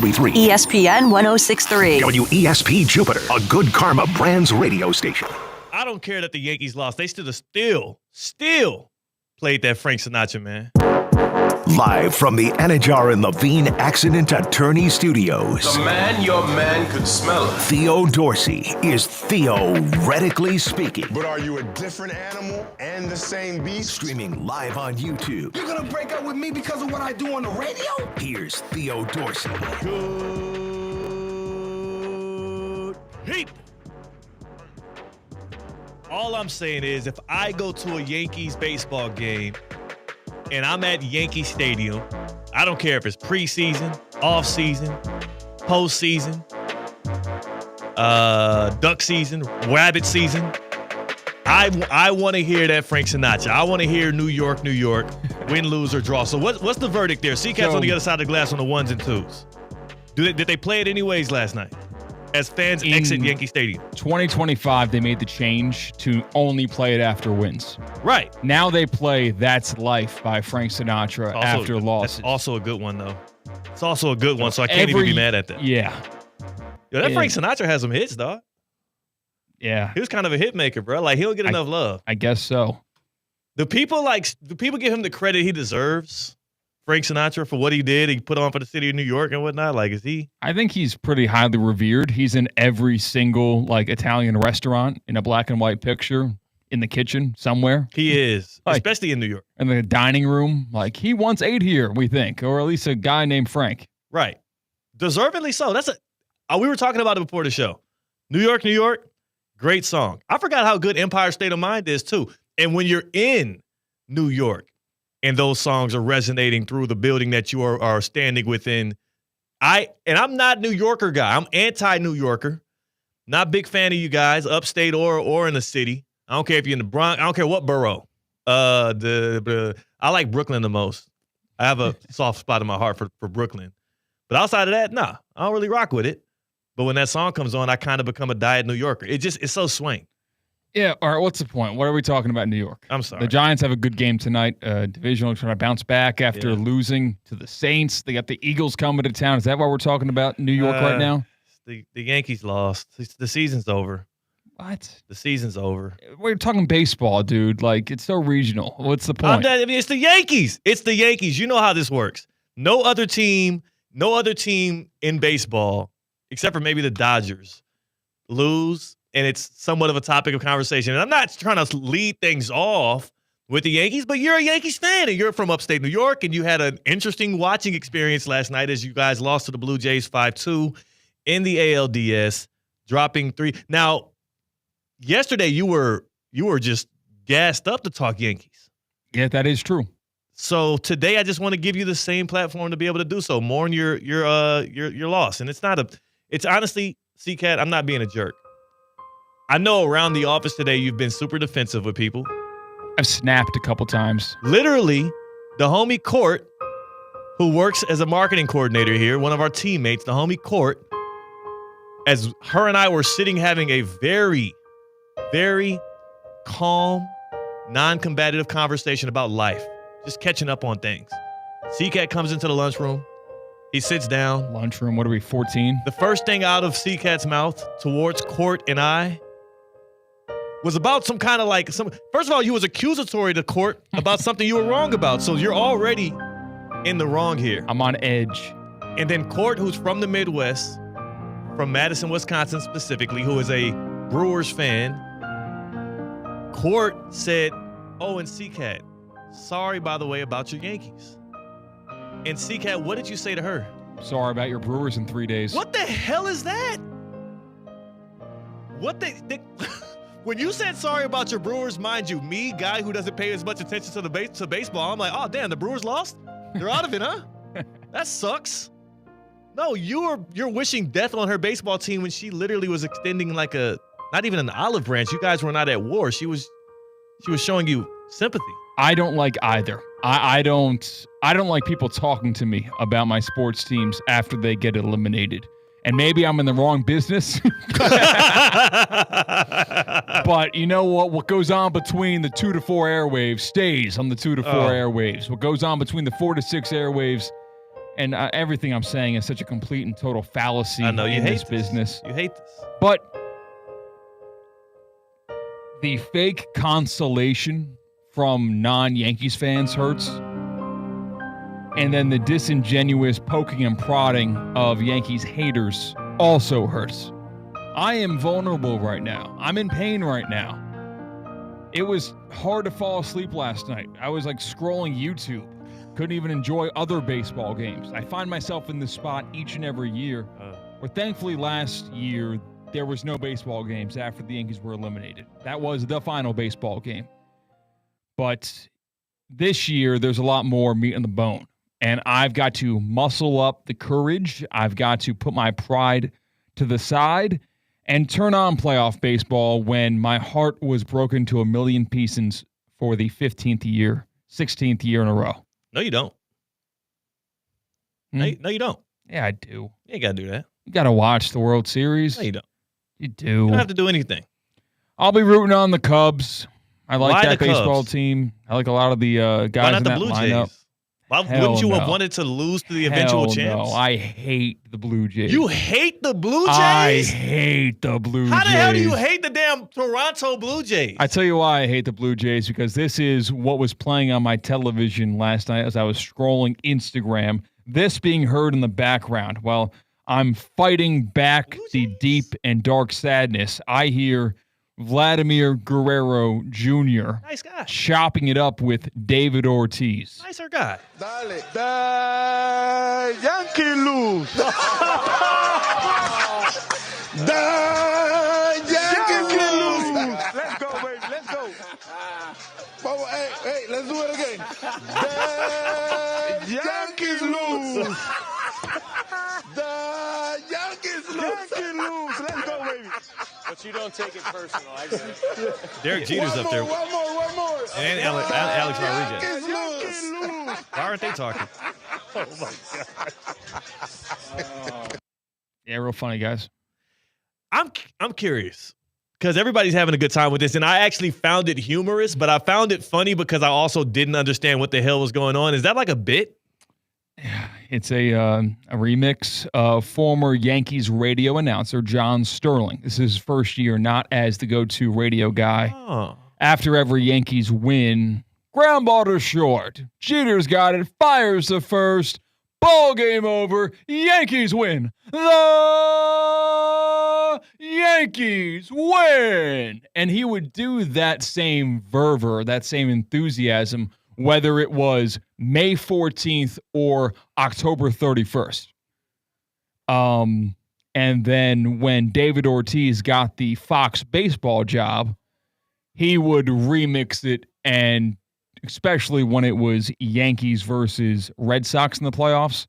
ESPN 106.3. WESP Jupiter, a Good Karma Brands radio station. I don't care that the Yankees lost. They still played that Frank Sinatra, man. Live from the Anajar and Levine Accident Attorney Studios. The man your man could smell it. Theo Dorsey is theoretically speaking. But are you a different animal and the same beast? Streaming live on YouTube. You're gonna break up with me because of what I do on the radio? Here's Theo Dorsey. Good people. All I'm saying is if I go to a Yankees baseball game and I'm at Yankee Stadium, I don't care if it's preseason, off-season, postseason, duck season, rabbit season, I want to hear that Frank Sinatra. I want to hear New York, New York, win, lose, or draw. So what's the verdict there? Seacats on the other side of the glass on the ones and twos. Did they play it anyways last night as fans exit Yankee Stadium? 2025, they made the change to only play it after wins. Right. Now they play That's Life by Frank Sinatra after losses. That's also a good one, though. It's also a good one, so I can't even be mad at that. Yeah. Yo, that Frank Sinatra has some hits, dog. Yeah. He was kind of a hit maker, bro. Like, he don't get enough love. I guess so. Do people give him the credit he deserves? Frank Sinatra, for what he did, he put on for the city of New York and whatnot. Like, is he? I think he's pretty highly revered. He's in every single Italian restaurant in a black and white picture in the kitchen somewhere. He is, especially in New York. In the dining room, he once ate here, we think, or at least a guy named Frank. Right, deservedly so. We were talking about it before the show. New York, New York, great song. I forgot how good Empire State of Mind is too. And when you're in New York, and those songs are resonating through the building that you are standing within. I'm not a New Yorker guy. I'm anti-New Yorker. Not a big fan of you guys, upstate or in the city. I don't care if you're in the Bronx. I don't care what borough. I like Brooklyn the most. I have a soft spot in my heart for Brooklyn. But outside of that, nah, I don't really rock with it. But when that song comes on, I kind of become a diet New Yorker. It's so swing. Yeah, all right, what's the point? What are we talking about in New York? I'm sorry. The Giants have a good game tonight. Divisional trying to bounce back after losing to the Saints. They got the Eagles coming to town. Is that what we're talking about in New York right now? The Yankees lost. The season's over. What? The season's over. We're talking baseball, dude. It's so regional. What's the point? It's the Yankees. It's the Yankees. You know how this works. No other team in baseball, except for maybe the Dodgers, lose. And it's somewhat of a topic of conversation. And I'm not trying to lead things off with the Yankees, but you're a Yankees fan, and you're from upstate New York, and you had an interesting watching experience last night as you guys lost to the Blue Jays 5-2 in the ALDS, dropping 3. Now, yesterday you were just gassed up to talk Yankees. Yeah, that is true. So today I just want to give you the same platform to be able to do so. Mourn your loss. And it's honestly, C-Cat, I'm not being a jerk. I know around the office today you've been super defensive with people. I've snapped a couple times. Literally, the homie Court, who works as a marketing coordinator here, one of our teammates, the homie Court, as her and I were sitting having a very, very calm, non-combative conversation about life, just catching up on things. C-Cat comes into the lunchroom. He sits down. Lunchroom, what are we, 14? The first thing out of C-Cat's mouth towards Court and I was about some kind of first of all, you was accusatory to Court about something you were wrong about. So you're already in the wrong here. I'm on edge. And then Court, who's from the Midwest, from Madison, Wisconsin specifically, who is a Brewers fan, Court said, "Oh, and C-Cat, sorry, by the way, about your Yankees." And C-Cat, what did you say to her? Sorry about your Brewers in 3 days. What the hell is that? When you said sorry about your Brewers, mind you, me, guy who doesn't pay as much attention to baseball, I'm like, oh, damn, the Brewers lost? They're out of it, huh? That sucks. No, you're wishing death on her baseball team when she literally was extending not even an olive branch. You guys were not at war. She was showing you sympathy. I don't like either. I don't like people talking to me about my sports teams after they get eliminated. And maybe I'm in the wrong business. But you know what? What goes on between the 2 to 4 airwaves stays on the 2 to 4 airwaves. What goes on between the 4 to 6 airwaves And everything I'm saying is such a complete and total fallacy I know you in hate this business. You hate this. But the fake consolation from non-Yankees fans hurts. And then the disingenuous poking and prodding of Yankees haters also hurts. I am vulnerable right now. I'm in pain right now. It was hard to fall asleep last night. I was like scrolling YouTube. Couldn't even enjoy other baseball games. I find myself in this spot each and every year. Where thankfully last year, there was no baseball games after the Yankees were eliminated. That was the final baseball game. But this year, there's a lot more meat on the bone. And I've got to muscle up the courage. I've got to put my pride to the side and turn on playoff baseball when my heart was broken to a million pieces for the 16th year in a row. No, you don't. No, you don't. Yeah, I do. You ain't got to do that. You got to watch the World Series. No, you don't. You do. You don't have to do anything. I'll be rooting on the Cubs. I like Why that the baseball Cubs? team. I like a lot of the guys Why not in the that Blue lineup. Jays? Why Hell wouldn't you have no. wanted to lose to the eventual Hell champs? No, I hate the Blue Jays. You hate the Blue Jays? I hate the Blue Jays. How the hell do you hate the damn Toronto Blue Jays? I tell you why I hate the Blue Jays, because this is what was playing on my television last night as I was scrolling Instagram. This being heard in the background while I'm fighting back the deep and dark sadness. I hear Vladimir Guerrero Jr. Nice guy. chopping it up with David Ortiz. Nicer guy. Dale. The Yankee lose. The Yankee lose. Let's go, baby. Let's go. Hey, let's do it again. The Yankees lose. The Yankees lose. Let's go, baby. But you don't take it personal. I get it. Derek Jeter's up there. One more. And Alex Rodriguez. Yankees lose. Why aren't they talking? Yeah, real funny, guys. I'm curious because everybody's having a good time with this, and I actually found it humorous, but I found it funny because I also didn't understand what the hell was going on. Is that like a bit? It's a remix of former Yankees radio announcer John Sterling. This is his first year not as the go-to radio guy. Oh. After every Yankees win, ground ball to short. Jeter's got it, fires the first. Ball game over. Yankees win. The Yankees win. And he would do that same fervor, that same enthusiasm, whether it was May 14th or October 31st. And then when David Ortiz got the Fox baseball job, he would remix it, and especially when it was Yankees versus Red Sox in the playoffs.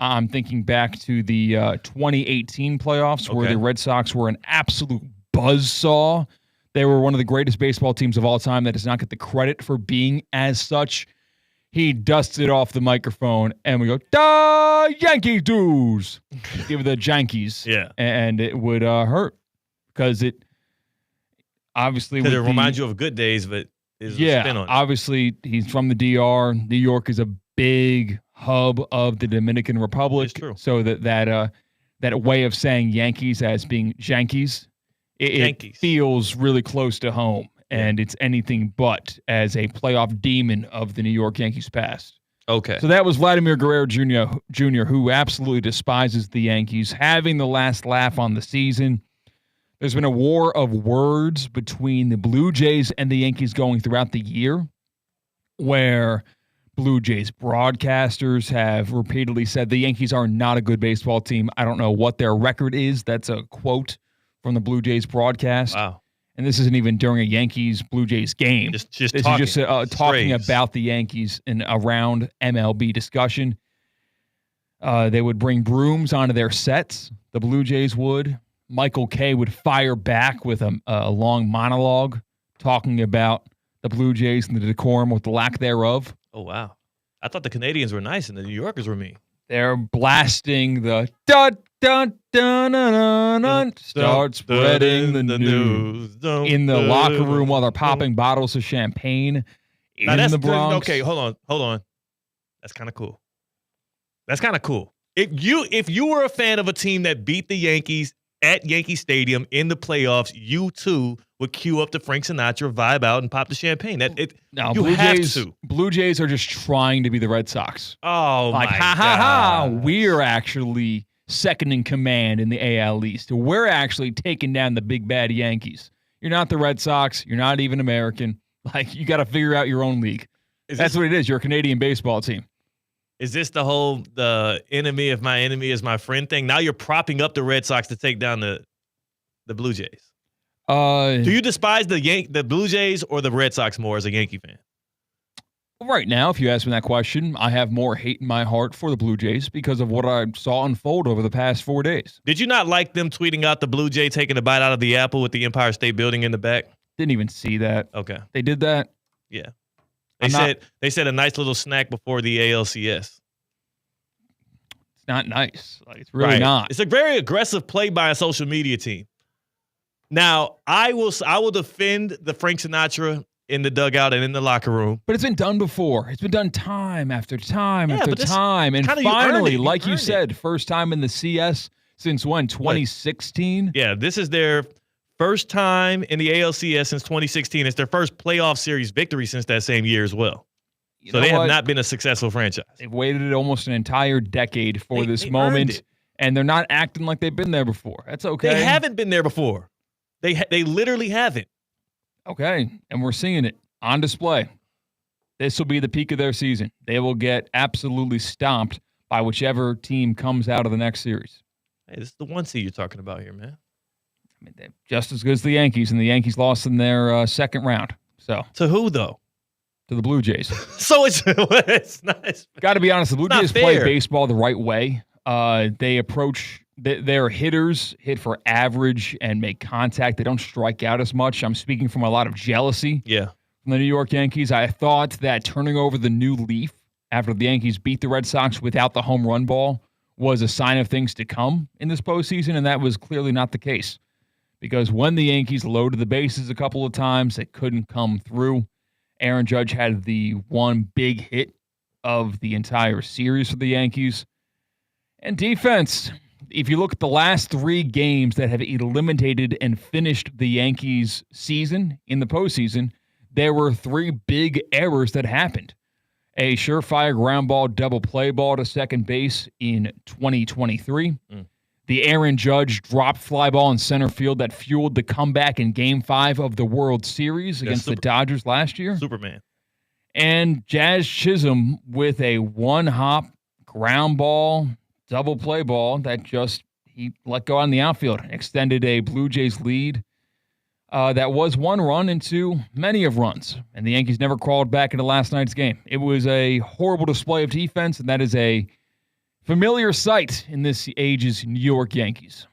I'm thinking back to the 2018 playoffs where the Red Sox were an absolute buzzsaw. They were one of the greatest baseball teams of all time that does not get the credit for being as such. He dusted off the microphone, and we go, "Da Yankee dudes!" Give it the Yankees. Yeah. And it would hurt because it obviously Because it reminds you of good days, but is a spin on it. obviously he's from the DR. New York is a big hub of the Dominican Republic. It's true. So that way of saying Yankees as being Yankees, it Yankees. feels really close to home. And it's anything but as a playoff demon of the New York Yankees past. Okay. So that was Vladimir Guerrero Jr., who absolutely despises the Yankees, having the last laugh on the season. There's been a war of words between the Blue Jays and the Yankees going throughout the year, where Blue Jays broadcasters have repeatedly said the Yankees are not a good baseball team. I don't know what their record is. That's a quote from the Blue Jays broadcast. Wow. And this isn't even during a Yankees-Blue Jays game. Just this talking. is just talking Strays. about the Yankees in around MLB discussion. They would bring brooms onto their sets. The Blue Jays would. Michael Kay would fire back with a long monologue talking about the Blue Jays and the decorum or the lack thereof. Oh, wow. I thought the Canadians were nice and the New Yorkers were mean. They're blasting the dun dun dun dun dun dun. Start spreading the news in the locker room while they're popping bottles of champagne in the Bronx. Okay, hold on. That's kind of cool. That's kind of cool. If you were a fan of a team that beat the Yankees at Yankee Stadium in the playoffs, you too would cue up the Frank Sinatra, vibe out, and pop the champagne. No, you have to. Blue Jays are just trying to be the Red Sox. Oh, like, my ha, God. ha, ha. We're actually second in command in the AL East. We're actually taking down the big bad Yankees. You're not the Red Sox. You're not even American. Like, you got to figure out your own league. That's what it is. You're a Canadian baseball team. Is this the enemy of my enemy is my friend thing? Now you're propping up the Red Sox to take down the Blue Jays. Do you despise the Blue Jays or the Red Sox more as a Yankee fan? Right now, if you ask me that question, I have more hate in my heart for the Blue Jays because of what I saw unfold over the past 4 days. Did you not like them tweeting out the Blue Jay taking a bite out of the apple with the Empire State Building in the back? Didn't even see that. Okay. They did that? Yeah. They said a nice little snack before the ALCS. It's not nice. Like, it's really not. It's a very aggressive play by a social media team. Now, I will defend the Frank Sinatra in the dugout and in the locker room. But it's been done before. It's been done time after time after but time. And finally, like you said, it. first time in the CS since when? 2016? Yeah, this is their first time in the ALCS since 2016. It's their first playoff series victory since that same year as well. So they have not been a successful franchise. They've waited almost an entire decade for this moment, and they're not acting like they've been there before. That's okay. They haven't been there before. They literally haven't. Okay, and we're seeing it on display. This will be the peak of their season. They will get absolutely stomped by whichever team comes out of the next series. Hey, this is the 1 seed you're talking about here, man. I mean, they're just as good as the Yankees, and the Yankees lost in their second round. So to who, though? To the Blue Jays. So it's nice. Got to be honest, the Blue Jays play baseball the right way. They approach their hitters hit for average and make contact. They don't strike out as much. I'm speaking from a lot of jealousy. Yeah. From the New York Yankees. I thought that turning over the new leaf after the Yankees beat the Red Sox without the home run ball was a sign of things to come in this postseason, and that was clearly not the case. Because when the Yankees loaded the bases a couple of times, they couldn't come through. Aaron Judge had the one big hit of the entire series for the Yankees. And defense, if you look at the last 3 games that have eliminated and finished the Yankees' season in the postseason, there were 3 big errors that happened. A surefire ground ball, double play ball to second base in 2023. The Aaron Judge dropped fly ball in center field that fueled the comeback in Game 5 of the World Series against the Dodgers last year. Superman. And Jazz Chisholm with a one-hop ground ball, double play ball that he let go on the outfield, extended a Blue Jays lead that was 1 run into many of runs. And the Yankees never crawled back into last night's game. It was a horrible display of defense, and that is a familiar sight in this age's New York Yankees.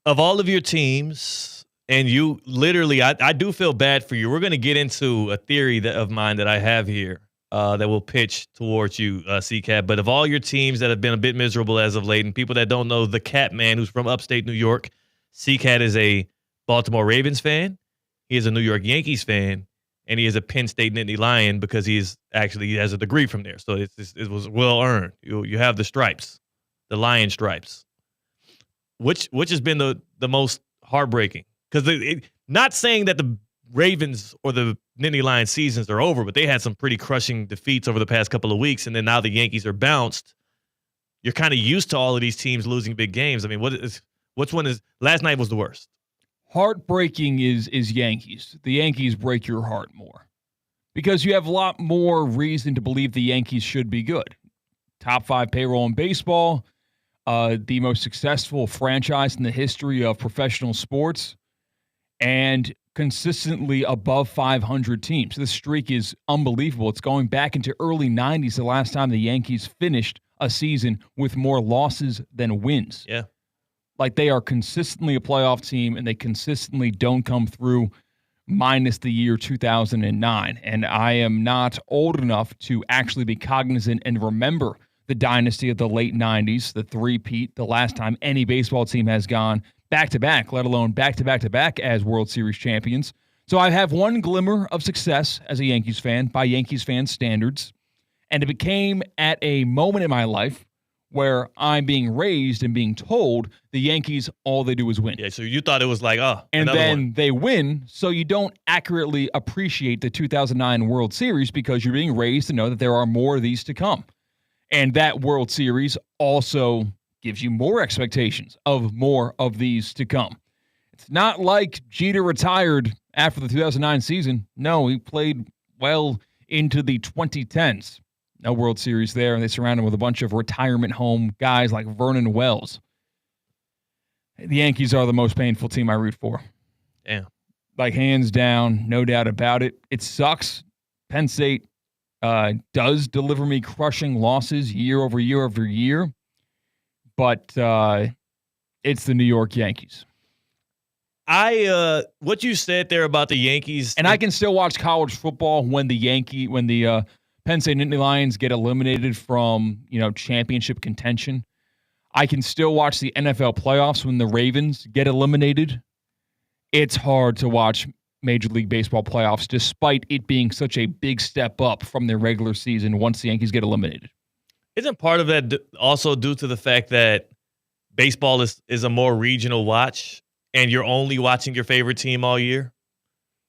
Of all of your teams, and you literally, I do feel bad for you. We're going to get into a theory of mine that I have here that will pitch towards you, C-Cat. But of all your teams that have been a bit miserable as of late, and people that don't know the Cat Man who's from upstate New York, C-Cat is a Baltimore Ravens fan. He is a New York Yankees fan. And he is a Penn State Nittany Lion because he has a degree from there. So it was well earned. You have the stripes, the lion stripes. Which has been the most heartbreaking? Because not saying that the Ravens or the Nittany Lion seasons are over, but they had some pretty crushing defeats over the past couple of weeks, and then now the Yankees are bounced. You're kind of used to all of these teams losing big games. I mean, last night was the worst. Heartbreaking is Yankees. The Yankees break your heart more because you have a lot more reason to believe the Yankees should be good. Top 5 payroll in baseball, the most successful franchise in the history of professional sports, and consistently above 500 teams. This streak is unbelievable. It's going back into early 90s, the last time the Yankees finished a season with more losses than wins. Yeah. Like, they are consistently a playoff team, and they consistently don't come through, minus the year 2009. And I am not old enough to actually be cognizant and remember the dynasty of the late 90s, the three-peat, the last time any baseball team has gone back-to-back, let alone back-to-back-to-back as World Series champions. So I have one glimmer of success as a Yankees fan, by Yankees fan standards, And it became at a moment in my life where I'm being raised and being told the Yankees, all they do is win. Yeah, so you thought it was like, And another then one. they win, so you don't accurately appreciate the 2009 World Series because you're being raised to know that there are more of these to come. And that World Series also gives you more expectations of more of these to come. It's not like Jeter retired after the 2009 season. No, he played well into the 2010s. No World Series there, and they surround him with a bunch of retirement home guys like Vernon Wells. The Yankees are the most painful team I root for. Damn. Like, hands down, no doubt about it. It sucks. Penn State does deliver me crushing losses year over year over year, but it's the New York Yankees. What you said there about the Yankees, And I can still watch college football when the Penn State Nittany Lions get eliminated from, championship contention. I can still watch the NFL playoffs when the Ravens get eliminated. It's hard to watch Major League Baseball playoffs despite it being such a big step up from their regular season once the Yankees get eliminated. Isn't part of that also due to the fact that baseball is a more regional watch and you're only watching your favorite team all year?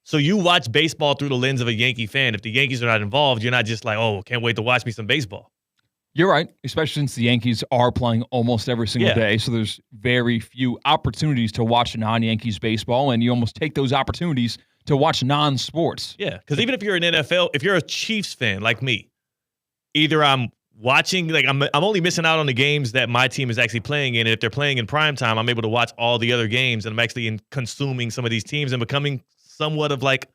So you watch baseball through the lens of a Yankee fan. If the Yankees are not involved, you're not just like, oh, can't wait to watch me some baseball. You're right, especially since the Yankees are playing almost every single day. So there's very few opportunities to watch non-Yankees baseball, and you almost take those opportunities to watch non-sports. Yeah, because even if you're an NFL, if you're a Chiefs fan like me, either I'm watching, like I'm only missing out on the games that my team is actually playing in. And if they're playing in prime time, I'm able to watch all the other games, and I'm actually consuming some of these teams and becoming somewhat of like,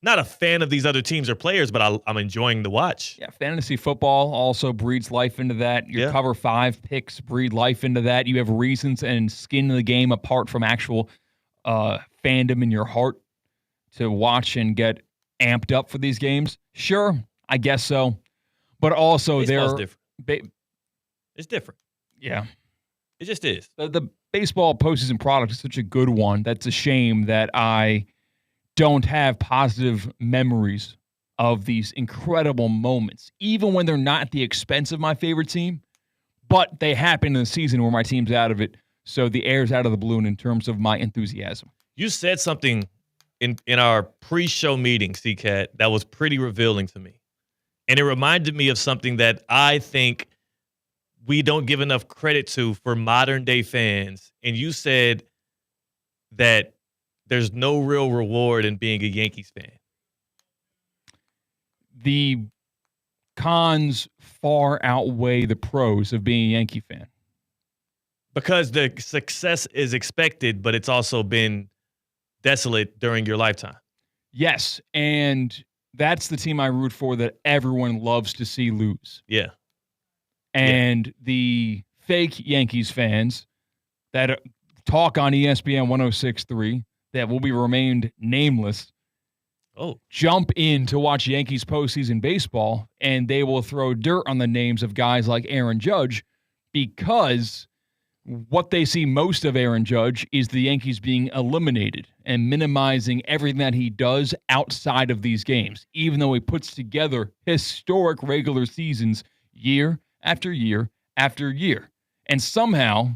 not a fan of these other teams or players, but I'm enjoying the watch. Yeah, fantasy football also breeds life into that. Your Cover 5 picks breed life into that. You have reasons and skin in the game apart from actual fandom in your heart to watch and get amped up for these games. Sure, I guess so. But also Baseball's different. It's different. Yeah. It just is. The baseball postseason product is such a good one. That's a shame that I don't have positive memories of these incredible moments, even when they're not at the expense of my favorite team, but they happen in the season where my team's out of it, so the air's out of the balloon in terms of my enthusiasm. You said something in our pre-show meeting, C-Cat, that was pretty revealing to me. And it reminded me of something that I think we don't give enough credit to for modern-day fans. And you said that there's no real reward in being a Yankees fan. The cons far outweigh the pros of being a Yankee fan. Because the success is expected, but it's also been desolate during your lifetime. Yes, and that's the team I root for that everyone loves to see lose. Yeah. And the fake Yankees fans that talk on ESPN 106.3 that will be remained nameless jump in to watch Yankees postseason baseball, and they will throw dirt on the names of guys like Aaron Judge because what they see most of Aaron Judge is the Yankees being eliminated and minimizing everything that he does outside of these games, even though he puts together historic regular seasons year after year after year. And somehow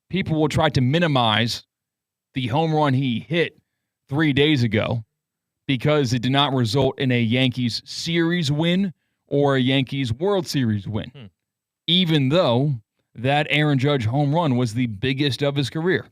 people will try to minimize the home run he hit 3 days ago because it did not result in a Yankees series win or a Yankees World Series win, even though that Aaron Judge home run was the biggest of his career.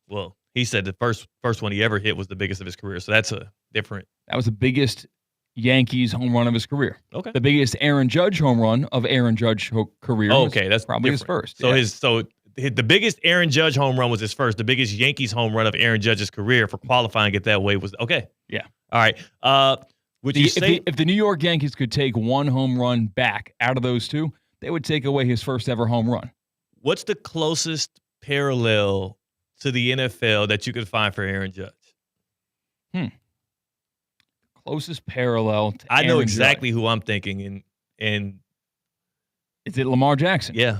Well, he said the first one he ever hit was the biggest of his career, so that's a different. That was the biggest Yankees home run of his career. Okay. The biggest Aaron Judge home run of Aaron Judge career. Oh, okay, that's probably different. his first. So the biggest Aaron Judge home run was his first. The biggest Yankees home run of Aaron Judge's career for qualifying it that way was okay. Yeah. All right. Would you say if the New York Yankees could take one home run back out of those two, they would take away his first ever home run. What's the closest parallel to the NFL that you could find for Aaron Judge? Closest parallel to I know Aaron exactly Judge. who I'm thinking, and Is it Lamar Jackson? yeah.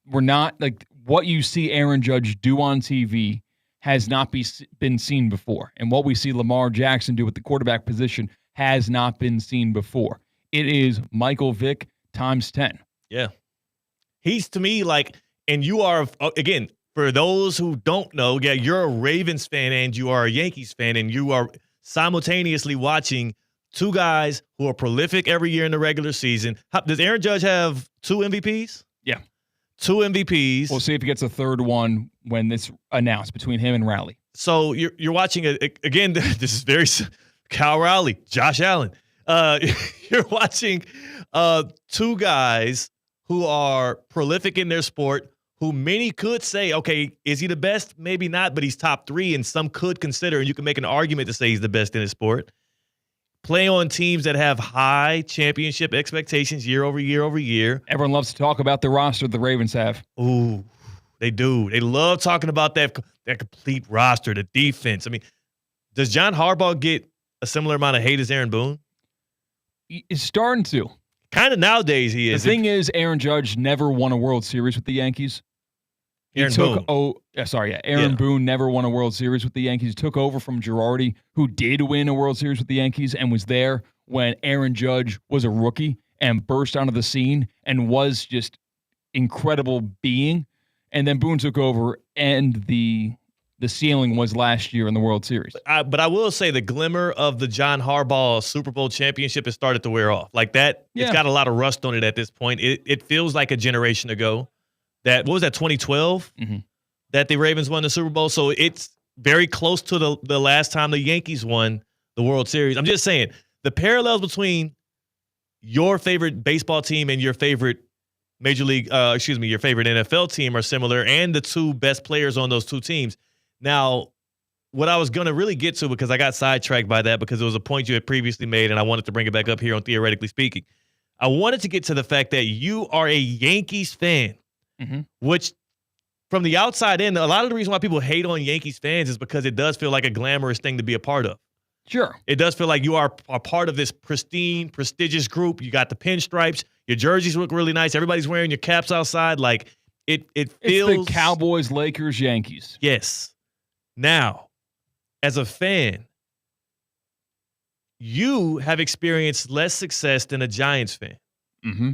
We're not like what you see Aaron Judge do on TV has not been seen before. And what we see Lamar Jackson do with the quarterback position has not been seen before. it is Michael Vick times 10. Yeah. He's to me like, and you are, again, for those who don't know, yeah, you're a Ravens fan and you are a Yankees fan, and you are simultaneously watching two guys who are prolific every year in the regular season. Does Aaron Judge have 2 MVPs? Yeah. 2 MVPs. We'll see if he gets a third one when it's announced between him and Rowley. So you're watching, again, this is very Kyle Rowley, Josh Allen. You're watching two guys who are prolific in their sport, who many could say, okay, is he the best? Maybe not, but he's top 3, and some could consider, and you can make an argument to say he's the best in his sport. Play on teams that have high championship expectations year over year over year. Everyone loves to talk about the roster the Ravens have. Ooh, they do. They love talking about that complete roster, the defense. I mean, does John Harbaugh get a similar amount of hate as Aaron Boone? It's starting to. Kind of nowadays he is. The thing is, Aaron Judge never won a World Series with the Yankees. Aaron Boone never won a World Series with the Yankees. Took over from Girardi, who did win a World Series with the Yankees and was there when Aaron Judge was a rookie and burst onto the scene and was just incredible being. And then Boone took over, and the ceiling was last year in the World Series. But I will say the glimmer of the John Harbaugh Super Bowl championship has started to wear off. Like that, It's got a lot of rust on it at this point. It feels like a generation ago. What was that, 2012? Mm-hmm. That the Ravens won the Super Bowl. So it's very close to the last time the Yankees won the World Series. I'm just saying, the parallels between your favorite baseball team and your favorite your favorite NFL team are similar, and the two best players on those two teams. Now, what I was going to really get to, because I got sidetracked by that because it was a point you had previously made, and I wanted to bring it back up here on Theoretically Speaking. I wanted to get to the fact that you are a Yankees fan, which from the outside in, a lot of the reason why people hate on Yankees fans is because it does feel like a glamorous thing to be a part of. Sure. It does feel like you are a part of this pristine, prestigious group. You got the pinstripes. Your jerseys look really nice. Everybody's wearing your caps outside. Like, it feels... It's the Cowboys, Lakers, Yankees. Yes. Now, as a fan, you have experienced less success than a Giants fan. Mm-hmm.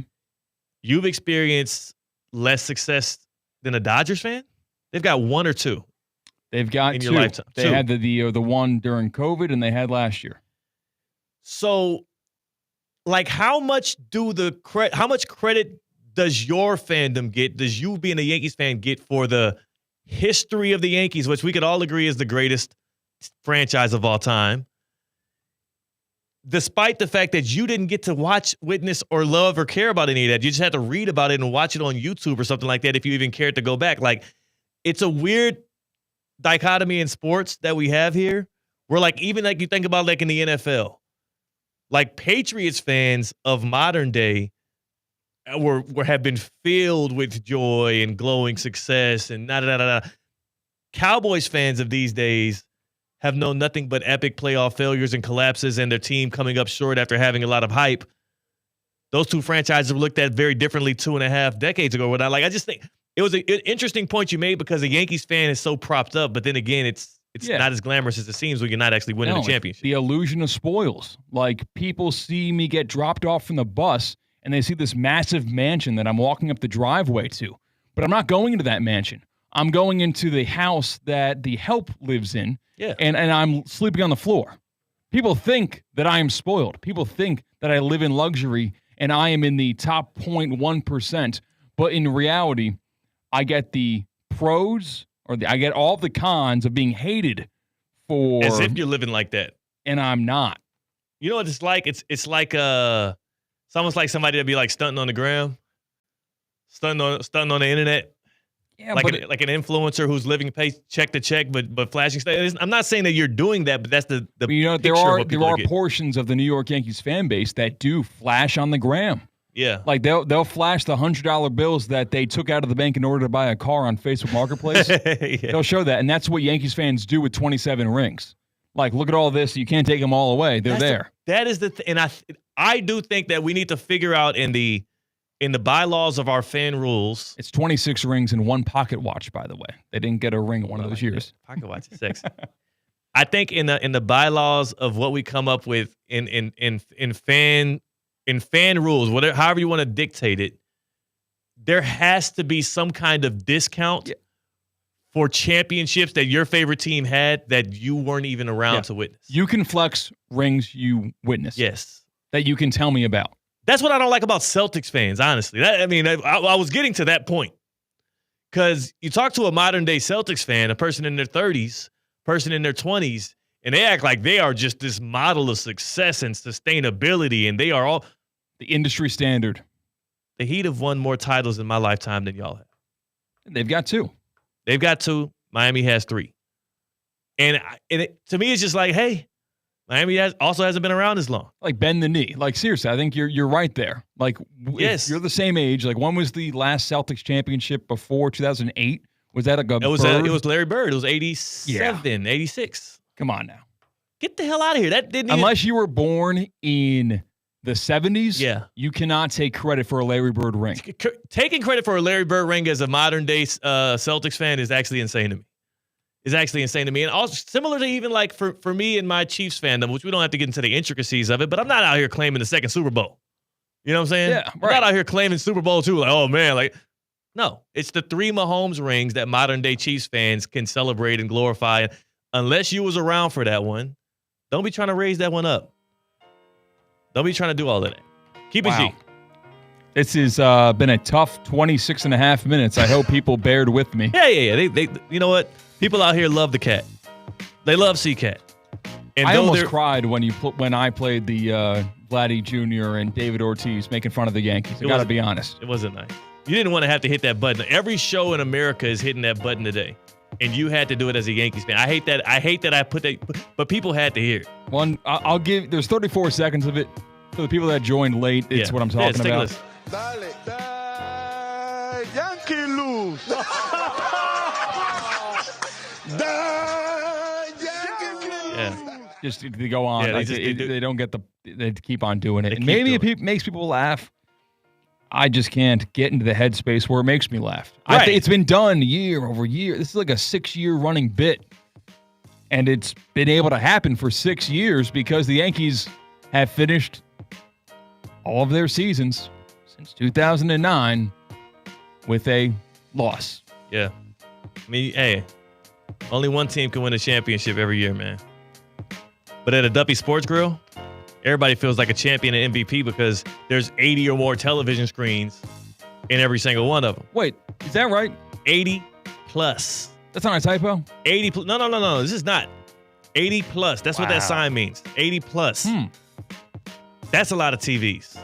You've experienced less success than a Dodgers fan? They've got 1 or 2. They've got in 2. Your lifetime. They 2. had the one during COVID, and they had last year. So, like, how much credit does your fandom get? Does you being a Yankees fan get for the history of the Yankees, which we could all agree is the greatest franchise of all time, despite the fact that you didn't get to watch, witness, or love or care about any of that? You just had to read about it and watch it on YouTube or something like that if you even cared to go back. Like, it's a weird dichotomy in sports that we have here, where, like, even like you think about, like, in the NFL, like, Patriots fans of modern day have been filled with joy and glowing success and Cowboys fans of these days have known nothing but epic playoff failures and collapses, and their team coming up short after having a lot of hype. Those two franchises were looked at very differently 2.5 decades ago. I just think it was an interesting point you made, because a Yankees fan is so propped up, but then again, it's not as glamorous as it seems when you're not actually winning the championship. The illusion of spoils. Like, people see me get dropped off from the bus, and they see this massive mansion that I'm walking up the driveway to. But I'm not going into that mansion. I'm going into the house that the help lives in, and I'm sleeping on the floor. People think that I am spoiled. People think that I live in luxury, and I am in the top 0.1%. But in reality, I get the pros, I get all the cons of being hated for... As if you're living like that. And I'm not. You know what it's like? It's like it's almost like somebody that'd be like stunting on the gram, stunting on the internet. Yeah, like an influencer who's living check to check, but flashing stuff. I'm not saying that you're doing that, but that's the there are portions of the New York Yankees fan base that do flash on the gram. Yeah, like they'll flash the $100 bills that they took out of the bank in order to buy a car on Facebook Marketplace. They'll show that, and that's what Yankees fans do with 27 rings. Like, look at all this. You can't take them all away. They're there. That is and I do think that we need to figure out in the bylaws of our fan rules. It's 26 rings and 1 pocket watch, by the way. They didn't get a ring one of those years. Pocket watch is sexy. I think in the bylaws of what we come up with in fan in fan rules, whatever, however you want to dictate it, there has to be some kind of discount for championships that your favorite team had that you weren't even around to witness. You can flex rings you witnessed. Yes. That you can tell me about. That's what I don't like about Celtics fans, honestly. I was getting to that point. Because you talk to a modern-day Celtics fan, a person in their 30s, person in their 20s, and they act like they are just this model of success and sustainability, and they are all the industry standard. The Heat have won more titles in my lifetime than y'all have. They've got 2. They've got 2. Miami has 3. And to me, it's just like, hey, Miami also hasn't been around as long. Like, bend the knee. Like, seriously, I think you're right there. Like, yes, you're the same age. Like, when was the last Celtics championship before 2008? Was that it was Larry Bird. It was 87, 86. Come on now. Get the hell out of here. That didn't Unless you were born in the 70s, you cannot take credit for a Larry Bird ring. Taking credit for a Larry Bird ring as a modern-day Celtics fan is actually insane to me. And also similar to even like for me and my Chiefs fandom, which we don't have to get into the intricacies of it, but I'm not out here claiming the second Super Bowl. You know what I'm saying? Yeah, right. I'm not out here claiming Super Bowl too. Like, oh man, like no, it's the 3 Mahomes rings that modern-day Chiefs fans can celebrate and glorify. Unless you was around for that one, don't be trying to raise that one up. Don't be trying to do all of that. Keep it G. This has been a tough 26 and a half minutes. I hope people bared with me. Yeah. They you know what? People out here love the cat. They love C-Cat. And I almost cried when I played the Vladdy Jr. and David Ortiz making fun of the Yankees. I got to be honest. It wasn't nice. You didn't want to have to hit that button. Every show in America is hitting that button today. And you had to do it as a Yankees fan. I hate that I put that, but people had to hear it. I'll give, there's 34 seconds of it. For the people that joined late, it's what I'm talking about. Dale, Yankee lose. Just to go on. Yeah, they don't get they keep on doing it. And maybe it makes people laugh. I just can't get into the headspace where it makes me laugh. Right. It's been done year over year. This is like a 6-year running bit. And it's been able to happen for 6 years because the Yankees have finished all of their seasons since 2009 with a loss. Yeah. I mean, hey, only one team can win a championship every year, man. But at a Duffy Sports Grill, everybody feels like a champion and MVP because there's 80 or more television screens in every single one of them. Wait, is that right? 80 plus. That's not a typo? 80 plus. No. This is not. 80 plus. That's what that sign means. 80 plus. That's a lot of TVs.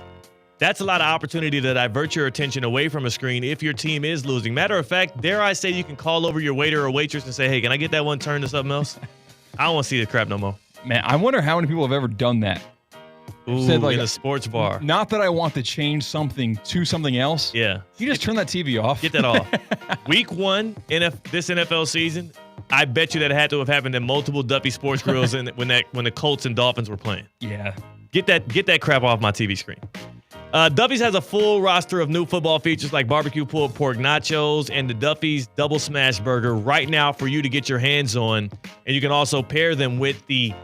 That's a lot of opportunity to divert your attention away from a screen if your team is losing. Matter of fact, dare I say you can call over your waiter or waitress and say, hey, can I get that one turned to something else? I don't want to see the crap no more. Man, I wonder how many people have ever done that. Ooh, said like in a sports bar. Not that I want to change something to something else. Yeah. You just turn that TV off. Get that off. Week 1 this NFL season, I bet you that had to have happened in multiple Duffy Sports Grills when the Colts and Dolphins were playing. Yeah. Get that crap off my TV screen. Duffy's has a full roster of new football features like barbecue pulled pork nachos and the Duffy's Double Smash Burger right now for you to get your hands on. And you can also pair them with the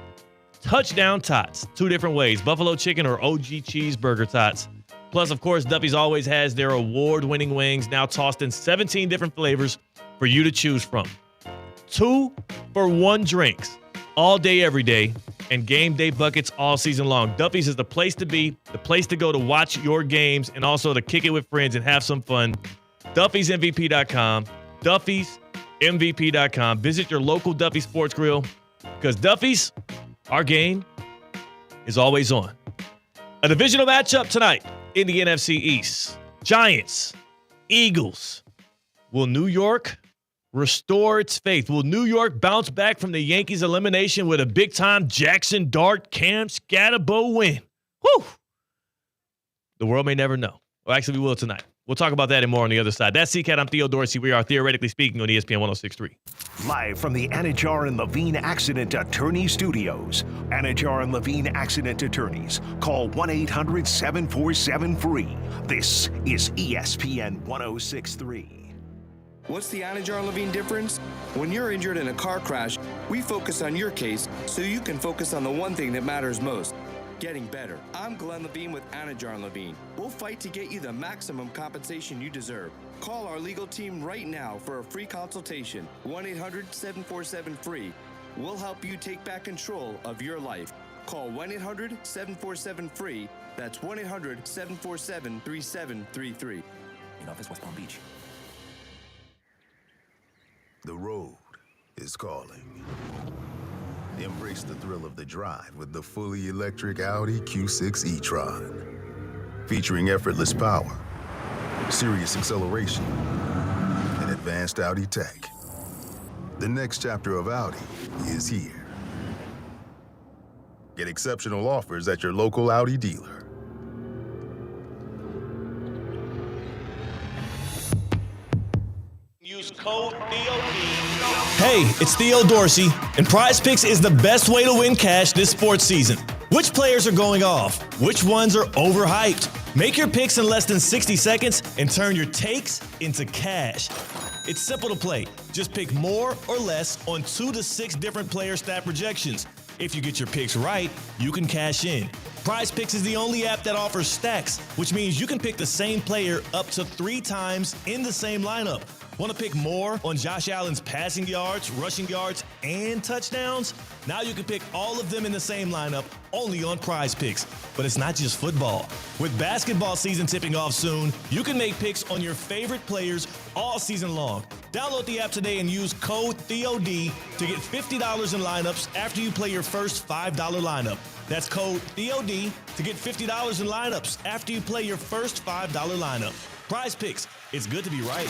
Touchdown Tots, 2 different ways, buffalo chicken or OG cheeseburger tots. Plus, of course, Duffy's always has their award-winning wings now tossed in 17 different flavors for you to choose from. 2 for $1 drinks all day, every day, and game day buckets all season long. Duffy's is the place to be, the place to go to watch your games and also to kick it with friends and have some fun. Duffy'sMVP.com. Duffy'sMVP.com. Visit your local Duffy Sports Grill because Duffy's, our game is always on. A divisional matchup tonight in the NFC East. Giants, Eagles. Will New York restore its faith? Will New York bounce back from the Yankees' elimination with a big-time Jackson Dart Cam Scatterbo win? Whew. The world may never know. Well, actually, we will tonight. We'll talk about that and more on the other side. That's C-Cat. I'm Theo Dorsey. We are Theoretically Speaking on ESPN 106.3. Live from the Anajar and Levine Accident Attorney Studios. Anajar and Levine Accident Attorneys. Call 1-800-747-FREE. This is ESPN 106.3. What's the Anajar Levine difference? When you're injured in a car crash, we focus on your case so you can focus on the one thing that matters most. getting better. I'm Glenn Levine with Anajar & Levine. We'll fight to get you the maximum compensation you deserve. Call our legal team right now for a free consultation. 1-800-747-FREE. We'll help you take back control of your life. Call 1-800-747-FREE. That's 1-800-747-3733. In office, West Palm Beach. The road is calling. Embrace the thrill of the drive with the fully electric Audi Q6 e-tron. Featuring effortless power, serious acceleration, and advanced Audi tech. The next chapter of Audi is here. Get exceptional offers at your local Audi dealer. Use code DOD. Hey, it's Theo Dorsey, and Prize Picks is the best way to win cash this sports season. Which players are going off? Which ones are overhyped? Make your picks in less than 60 seconds and turn your takes into cash. It's simple to play. Just pick more or less on 2 to 6 different player stat projections. If you get your picks right, you can cash in. Prize Picks is the only app that offers stacks, which means you can pick the same player up to 3 times in the same lineup. Want to pick more on Josh Allen's passing yards, rushing yards, and touchdowns? Now you can pick all of them in the same lineup only on Prize Picks. But it's not just football. With basketball season tipping off soon, you can make picks on your favorite players all season long. Download the app today and use code THEOD to get $50 in lineups after you play your first $5 lineup. That's code THEOD to get $50 in lineups after you play your first $5 lineup. Prize Picks. It's good to be right.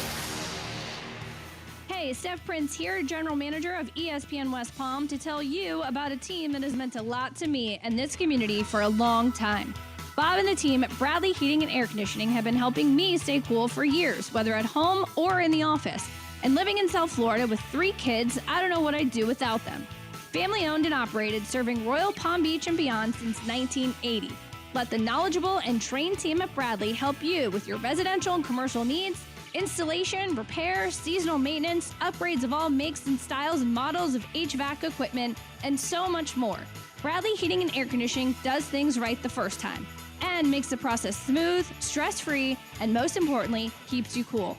Hey, Steph Prince here, General Manager of ESPN West Palm, to tell you about a team that has meant a lot to me and this community for a long time. Bob and the team at Bradley Heating and Air Conditioning have been helping me stay cool for years, whether at home or in the office. And living in South Florida with 3 kids, I don't know what I'd do without them. Family owned and operated, serving Royal Palm Beach and beyond since 1980. Let the knowledgeable and trained team at Bradley help you with your residential and commercial needs, installation, repair, seasonal maintenance, upgrades of all makes and styles and models of HVAC equipment, and so much more. Bradley Heating and Air Conditioning does things right the first time and makes the process smooth, stress-free, and most importantly, keeps you cool.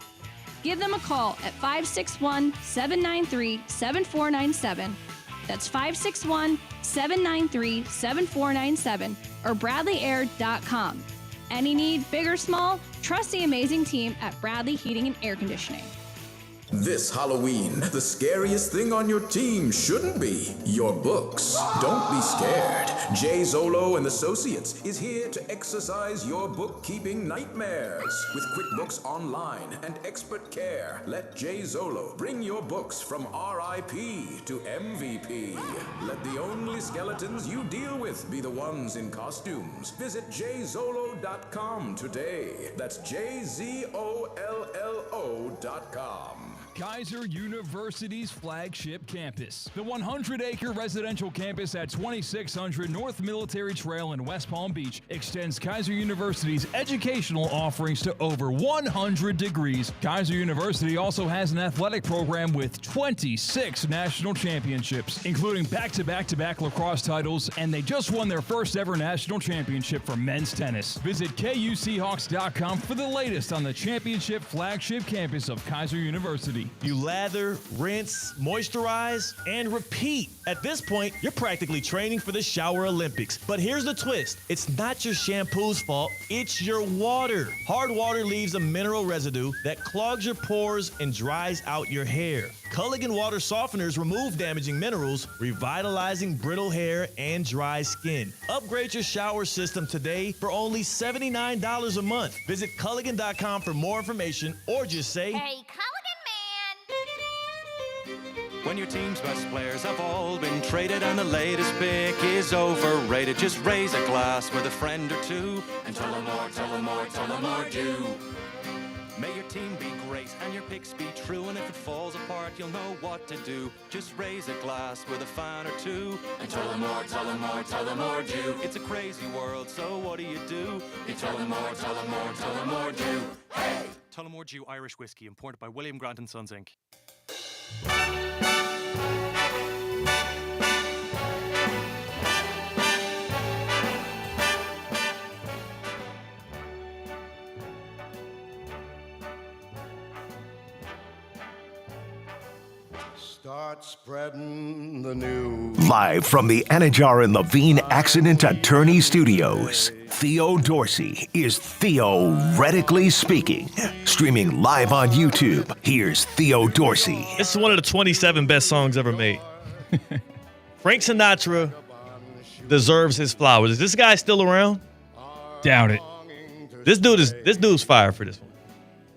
Give them a call at 561-793-7497. That's 561-793-7497 or bradleyair.com. Any need, big or small, trust the amazing team at Bradley Heating and Air Conditioning. This Halloween, the scariest thing on your team shouldn't be your books. Don't be scared. Jay Zolo and Associates is here to exercise your bookkeeping nightmares. With QuickBooks Online and expert care, let Jay Zolo bring your books from RIP to MVP. Let the only skeletons you deal with be the ones in costumes. Visit jzolo.com today. That's JZOLLO.com. Kaiser University's flagship campus. The 100-acre residential campus at 2600 North Military Trail in West Palm Beach extends Kaiser University's educational offerings to over 100 degrees. Kaiser University also has an athletic program with 26 national championships, including back-to-back-to-back lacrosse titles, and they just won their first ever national championship for men's tennis. Visit KUSeahawks.com for the latest on the championship flagship campus of Kaiser University. You lather, rinse, moisturize, and repeat. At this point, you're practically training for the Shower Olympics. But here's the twist. It's not your shampoo's fault, it's your water. Hard water leaves a mineral residue that clogs your pores and dries out your hair. Culligan water softeners remove damaging minerals, revitalizing brittle hair and dry skin. Upgrade your shower system today for only $79 a month. Visit Culligan.com for more information or just say, "Hey, Culligan man!" When your team's best players have all been traded and the latest pick is overrated, just raise a glass with a friend or two and tell them more, tell them more, tell them more do. May your team be great and your picks be true, and if it falls apart, you'll know what to do. Just raise a glass with a fan or two and tell them more, tell them more, tell them more do. It's a crazy world, so what do? You tell them more, tell them more, tell them more do. Hey! Tullamore Dew Irish Whiskey, imported by William Grant & Sons, Inc. Start spreading the news. Live from the Anajar and Levine Accident Attorney Studios, Theo Dorsey is theoretically speaking. Streaming live on YouTube, here's Theo Dorsey. This is one of the 27 best songs ever made. Frank Sinatra deserves his flowers. Is this guy still around? Doubt it. This dude's fire for this one.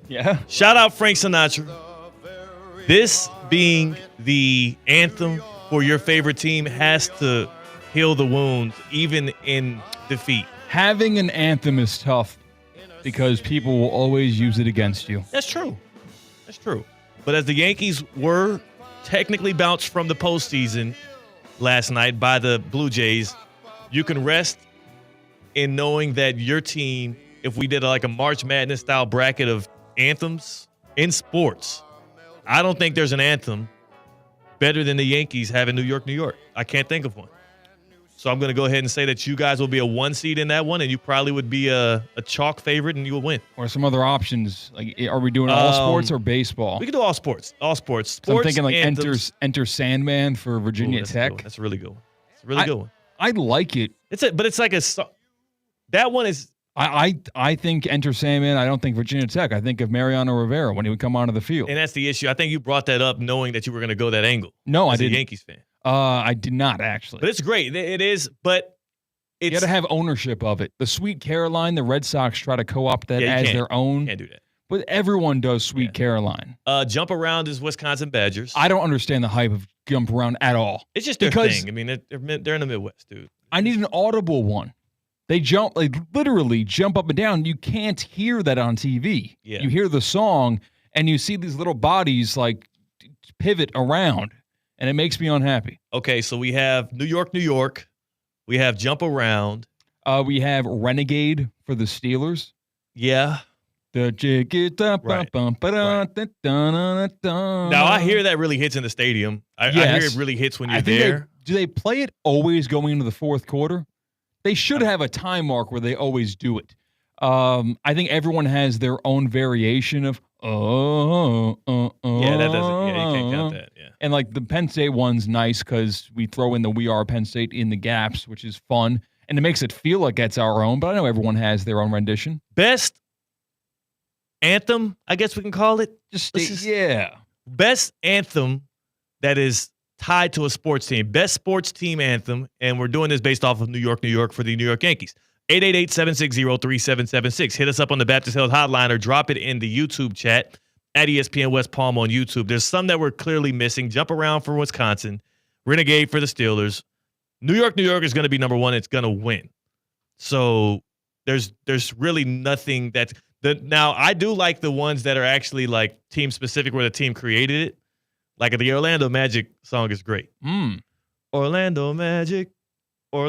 Yeah. Shout out Frank Sinatra. This being the anthem for your favorite team has to heal the wounds, even in defeat. Having an anthem is tough because people will always use it against you. That's true. That's true. But as the Yankees were technically bounced from the postseason last night by the Blue Jays, you can rest in knowing that your team, if we did like a March Madness style bracket of anthems in sports, I don't think there's an anthem better than the Yankees have in New York, New York. I can't think of one. So I'm going to go ahead and say that you guys will be a 1 seed in that one, and you probably would be a chalk favorite, and you will win. Or some other options. Like, are we doing all sports or baseball? We can do all sports. All sports. So I'm thinking like Enter Sandman for Virginia Tech. That's a really good one. It's a really good one. I like it. But it's like that one is. I think Enter Sandman. I don't think Virginia Tech. I think of Mariano Rivera when he would come onto the field. And that's the issue. I think you brought that up knowing that you were going to go that angle. No, I didn't. As a Yankees fan. I did not actually. But it's great. It is, but it's. You got to have ownership of it. The Sweet Caroline, the Red Sox try to co-opt that as their own. Can't do that. But everyone does Sweet Caroline. Jump Around is Wisconsin Badgers. I don't understand the hype of Jump Around at all. It's just their thing. I mean, they're in the Midwest, dude. I need an audible one. They literally jump up and down. You can't hear that on TV. Yeah. You hear the song, and you see these little bodies like pivot around, and it makes me unhappy. Okay, so we have New York, New York. We have Jump Around. We have Renegade for the Steelers. Yeah. The Now, I hear that really hits in the stadium. I hear it really hits when you're there. Do they play it always going into the fourth quarter? They should have a time mark where they always do it. I think everyone has their own variation of Yeah, that doesn't. Yeah, you can't count that. Yeah. And like the Penn State one's nice because we throw in the "We Are Penn State" in the gaps, which is fun, and it makes it feel like it's our own. But I know everyone has their own rendition. Best anthem, I guess we can call it. Best anthem that is tied to a sports team. Best sports team anthem, and we're doing this based off of New York, New York for the New York Yankees. 888-760-3776. Hit us up on the Baptist Health Hotline or drop it in the YouTube chat at ESPN West Palm on YouTube. There's some that we're clearly missing. Jump Around for Wisconsin. Renegade for the Steelers. New York, New York is going to be number one. It's going to win. So there's really nothing that's now I do like the ones that are actually like team specific where the team created it. Like the Orlando Magic song is great. Orlando Magic. Oh,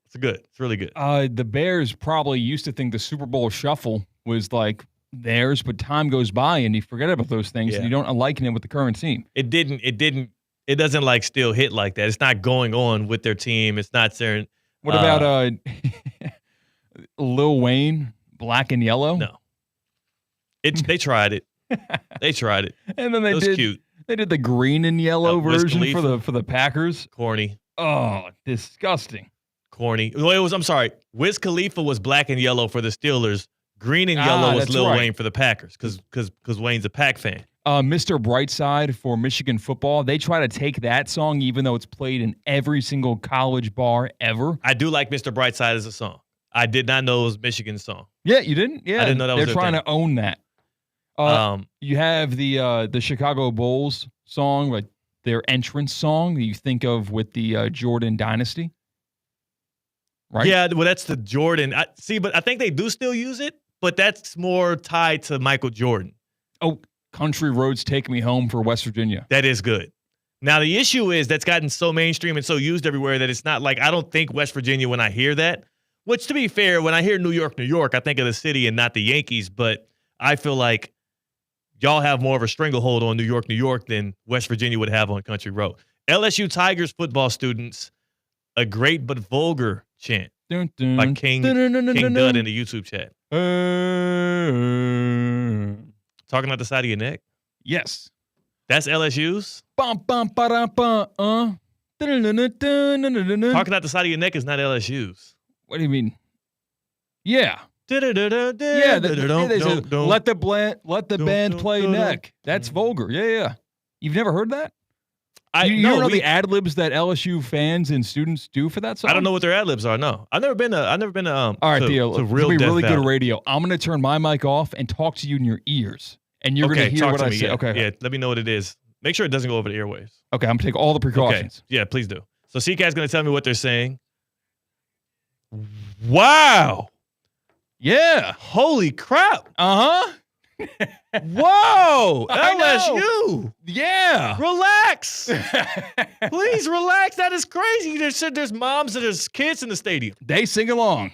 it's good. It's really good. The Bears probably used to think the Super Bowl shuffle was like theirs, but time goes by and you forget about those things and you don't liken it with the current team. It doesn't like still hit like that. It's not going on with their team. It's not certain. What about Lil Wayne, Black and Yellow? No. They tried it. They tried it. And then it was cute. They did the green and yellow version for the Packers. Corny. Oh, disgusting. Corny. Well, I'm sorry. Wiz Khalifa was black and yellow for the Steelers. Green and yellow was Lil Wayne for the Packers because Wayne's a Pack fan. Mr. Brightside for Michigan football. They try to take that song even though it's played in every single college bar ever. I do like Mr. Brightside as a song. I did not know it was Michigan's song. Yeah, you didn't? Yeah. I didn't know that was They're trying to own that. You have the Chicago Bulls song, like their entrance song that you think of with the Jordan dynasty, right? Yeah, well, that's the Jordan. But I think they do still use it, but that's more tied to Michael Jordan. Oh, Country Roads Take Me Home for West Virginia. That is good. Now, the issue is that's gotten so mainstream and so used everywhere that it's not like I don't think West Virginia when I hear that, which to be fair, when I hear New York, New York, I think of the city and not the Yankees, but I feel like y'all have more of a stranglehold on New York, New York than West Virginia would have on Country Road. LSU Tigers football students, a great but vulgar chant by King Dud in the YouTube chat. Talking out the side of your neck? Yes. That's LSU's? Bum, bum, ba-dum, bum, Talking out the side of your neck is not LSU's. What do you mean? Yeah. Yeah, let the band play neck. That's vulgar. Yeah. You've never heard that? You don't know the ad libs that LSU fans and students do for that song? I don't know what their ad libs are. No, I've never been to. All right, Theo. To real be Death really Valley. good radio. I'm going to turn my mic off and talk to you in your ears, and you're going to hear what I say. Yeah. Okay. Yeah. Let me know what it is. Make sure it doesn't go over the airwaves. Okay. I'm going to take all the precautions. Okay. Yeah. Please do. So CCat's going to tell me what they're saying. Wow. Yeah. Holy crap. Uh-huh. Whoa. I LSU. Yeah. Relax. Please relax. That is crazy. There's moms and there's kids in the stadium. They sing along.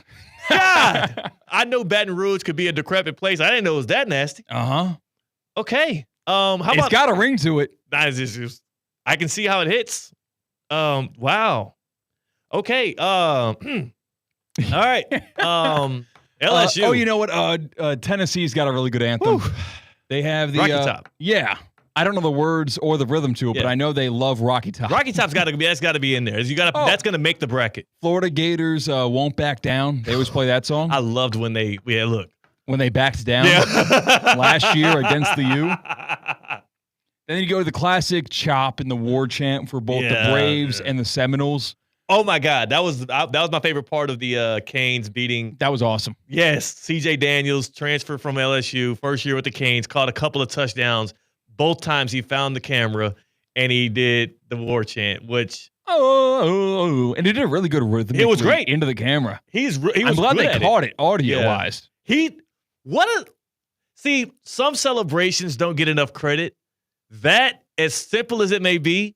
God. I know Baton Rouge could be a decrepit place. I didn't know it was that nasty. Uh-huh. Okay. It's got a ring to it. That is just, I can see how it hits. Wow. Okay. All right. LSU. You know what? Tennessee's got a really good anthem. Whew. They have the Rocky Top. Yeah. I don't know the words or the rhythm to it, but I know they love Rocky Top. Rocky Top's got to be in there. That's going to make the bracket. Florida Gators won't back down. They always play that song. I loved when they when they backed down last year against the U. Then you go to the classic chop and the war chant for both the Braves and the Seminoles. Oh my God, that was my favorite part of the Canes beating. That was awesome. Yes, C.J. Daniels transferred from LSU, first year with the Canes, caught a couple of touchdowns. Both times he found the camera and he did the war chant, which and he did a really good rhythm. It was great into the camera. He was I'm glad good they caught it audio wise. See, some celebrations don't get enough credit. That, as simple as it may be,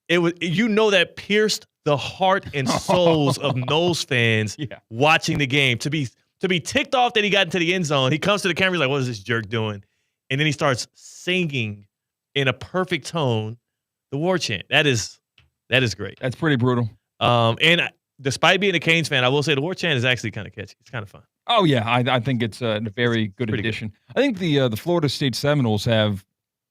that pierced the heart and souls of Noles fans watching the game. To be ticked off that he got into the end zone, he comes to the camera, he's like, what is this jerk doing? And then he starts singing in a perfect tone the war chant. That is great. That's pretty brutal. And despite being a Canes fan, I will say the war chant is actually kind of catchy. It's kind of fun. Oh, yeah. I think it's a very good addition. Good. I think the Florida State Seminoles have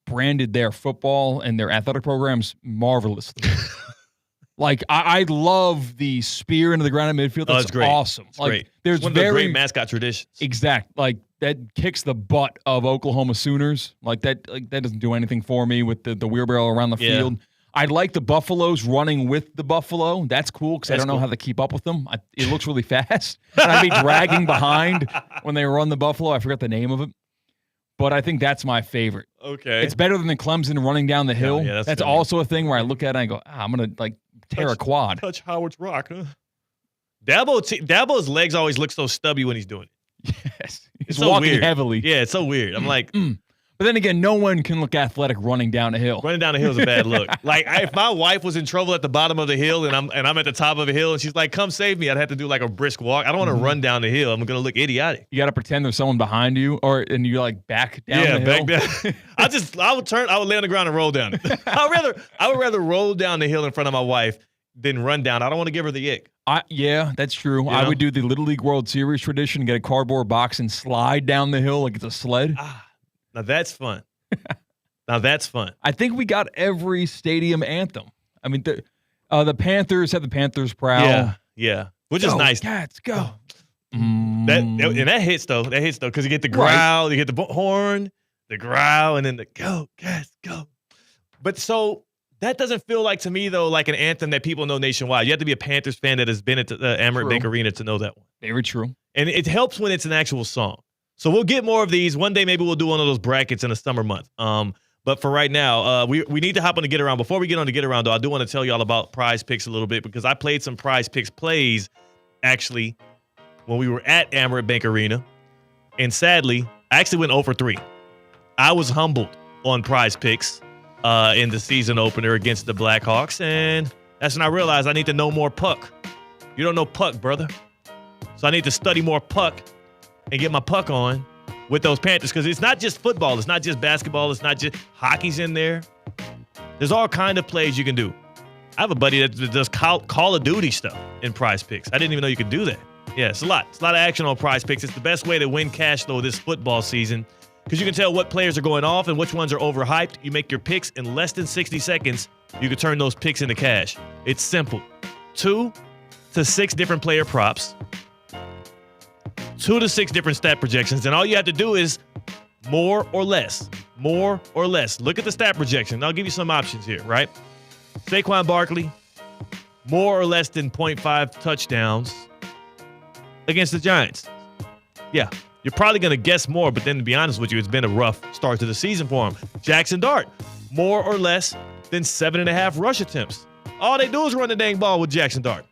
branded their football and their athletic programs marvelously. Like, I love the spear into the ground at midfield. That's great. Awesome. It's like, great. There's it's one of the great mascot traditions. Exact. Like, that kicks the butt of Oklahoma Sooners. Like, that doesn't do anything for me with the wheelbarrow around the field. I like the Buffaloes running with the Buffalo. That's cool because I don't know how to keep up with them. It looks really fast. And I'd be dragging behind when they run the Buffalo. I forgot the name of it. But I think that's my favorite. Okay. It's better than the Clemson running down the hill. Yeah, that's also a thing where I look at it and I go, I'm going to tear a quad. Touch Howard's rock, huh? Dabo's legs always look so stubby when he's doing it. Yes. He's so walking heavily. Yeah, it's so weird. I'm like... But then again, no one can look athletic running down a hill. Running down a hill is a bad look. Like, if my wife was in trouble at the bottom of the hill and I'm at the top of a hill and she's like, come save me, I'd have to do like a brisk walk. I don't want to run down the hill. I'm going to look idiotic. You got to pretend there's someone behind you and you like back down the hill. Back down. I would lay on the ground and roll down it. I would rather roll down the hill in front of my wife than run down. I don't want to give her the ick. Yeah, that's true. I would do the Little League World Series tradition, get a cardboard box and slide down the hill like it's a sled. Now that's fun. Now that's fun. I think we got every stadium anthem. I mean, the Panthers have the Panthers Prowl. Yeah. Which is nice. Cats, go. That hits though. Because you get the growl, you get the horn, the growl, and then the go, cats, go. But so that doesn't feel like to me though like an anthem that people know nationwide. You have to be a Panthers fan that has been at the Amerant Bank Arena to know that one. Very true. And it helps when it's an actual song. So we'll get more of these. One day maybe we'll do one of those brackets in the summer month. But for right now, we need to hop on the Get Around. Before we get on the Get Around, though, I do want to tell y'all about Prize Picks a little bit because I played some Prize Picks plays, actually, when we were at Amerant Bank Arena. And sadly, I actually went 0 for 3. I was humbled on Prize Picks in the season opener against the Blackhawks. And that's when I realized I need to know more puck. You don't know puck, brother. So I need to study more puck and get my puck on with those Panthers because it's not just football. It's not just basketball. It's not just hockey's in there. There's all kind of plays you can do. I have a buddy that does Call of Duty stuff in Prize Picks. I didn't even know you could do that. Yeah, it's a lot. It's a lot of action on Prize Picks. It's the best way to win cash, though, this football season. because you can tell what players are going off and which ones are overhyped. You make your picks in less than 60 seconds. You can turn those picks into cash. It's simple. 2 to 6 different player props, 2 to 6 different stat projections, and all you have to do is more or less. More or less. Look at the stat projection. I'll give you some options here, right? Saquon Barkley, more or less than 0.5 touchdowns against the Giants. Yeah, you're probably going to guess more, but then to be honest with you, it's been a rough start to the season for him. Jackson Dart, more or less than 7.5 rush attempts. All they do is run the dang ball with Jackson Dart.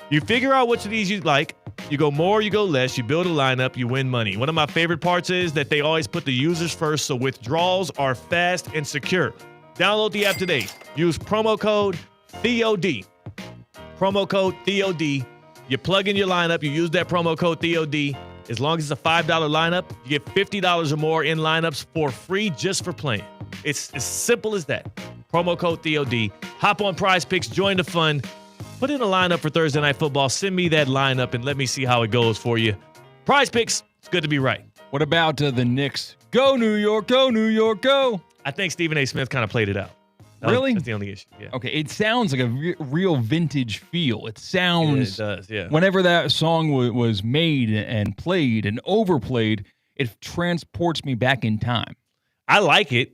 You figure out which of these you like. You go more, you go less. You build a lineup, you win money. One of my favorite parts is that they always put the users first, so withdrawals are fast and secure. Download the app today. Use promo code THEOD. Promo code THEOD. You plug in your lineup. You use that promo code THEOD. As long as it's a $5 lineup, you get $50 or more in lineups for free just for playing. It's as simple as that. Promo code THEOD. Hop on Prize Picks. Join the fun. Put in a lineup for Thursday Night Football. Send me that lineup and let me see how it goes for you. Prize Picks. It's good to be right. What about the Knicks? Go, New York. Go, New York. Go. I think Stephen A. Smith kind of played it out. Really? That's the only issue. Yeah. Okay, it sounds like a real vintage feel. It sounds. Yeah, it does, yeah. Whenever that song was made and played and overplayed, it transports me back in time. I like it.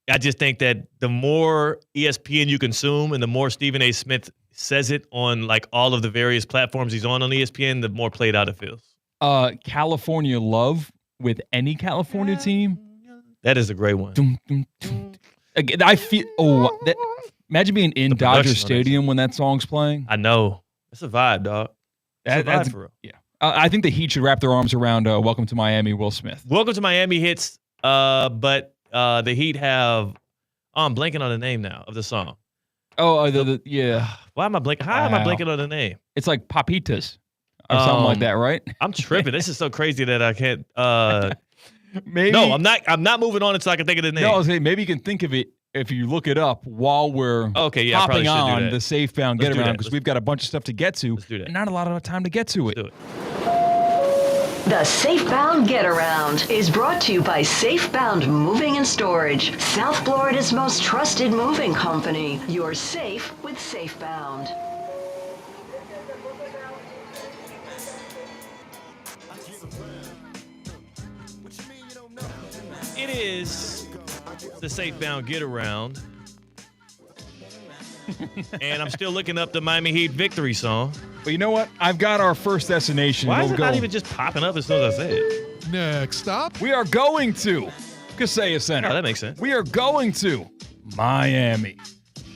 I just think that the more ESPN you consume and the more Stephen A. Smith says it on like all of the various platforms he's on ESPN, the more played out it feels. California Love with any California team. That is a great one. Again, I feel. Imagine being in Dodger Stadium when that song's playing. I know. It's a vibe, dog. That's for real. Yeah. I think the Heat should wrap their arms around Welcome to Miami, Will Smith. Welcome to Miami hits, but the Heat have. Oh, I'm blanking on the name now of the song. Oh, yeah. Why am I blanking? How am I blanking on the name? It's like Papitas or something like that, right? I'm tripping. This is so crazy that I can't. Maybe. No, I'm not. I'm not moving on until I can think of the name. No, I was saying maybe you can think of it if you look it up while we're hopping on the Safe Bound Get Around, because we've got a bunch of stuff to get to and not a lot of time to get to it. The Safebound Get Around is brought to you by Safebound Moving and Storage, South Florida's most trusted moving company. You're safe with Safebound. It is the Safebound Get Around. And I'm still looking up the Miami Heat victory song. But you know what? I've got our first destination. Why is it not even just popping up as soon as I say it? Next stop. We are going to Kaseya Center. Oh, that makes sense. We are going to Miami.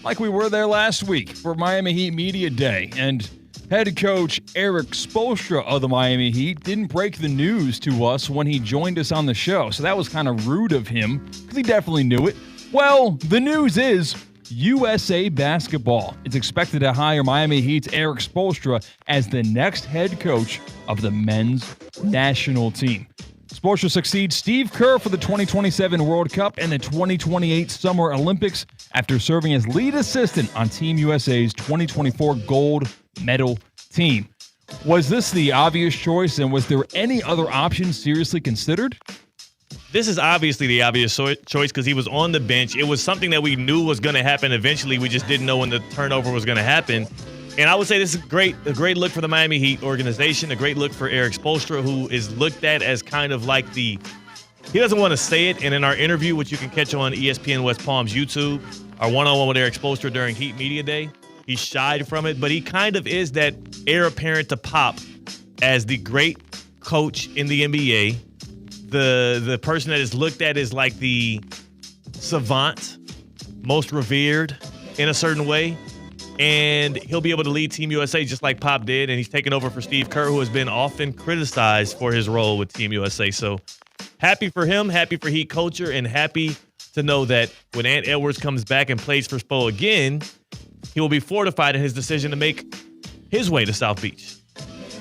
Like we were there last week for Miami Heat Media Day. And head coach Eric Spoelstra of the Miami Heat didn't break the news to us when he joined us on the show. So that was kind of rude of him because he definitely knew it. Well, the news is USA Basketball is expected to hire Miami Heat's Eric Spoelstra as the next head coach of the men's national team. Spoelstra succeeds Steve Kerr for the 2027 World Cup and the 2028 Summer Olympics after serving as lead assistant on Team USA's 2024 gold medal team. Was this the obvious choice, and was there any other option seriously considered? This is obviously the obvious choice because he was on the bench. It was something that we knew was going to happen eventually. We just didn't know when the turnover was going to happen. And I would say this is a great look for the Miami Heat organization, a great look for Eric Spoelstra, who is looked at as kind of like he doesn't want to say it. And in our interview, which you can catch on ESPN West Palm's YouTube, our one-on-one with Eric Spoelstra during Heat Media Day, he shied from it, but he kind of is that heir apparent to Pop as the great coach in the NBA. The person that is looked at as like the savant, most revered in a certain way. And he'll be able to lead Team USA just like Pop did. And he's taken over for Steve Kerr, who has been often criticized for his role with Team USA. So happy for him, happy for Heat culture, and happy to know that when Ant Edwards comes back and plays for Spo again, he will be fortified in his decision to make his way to South Beach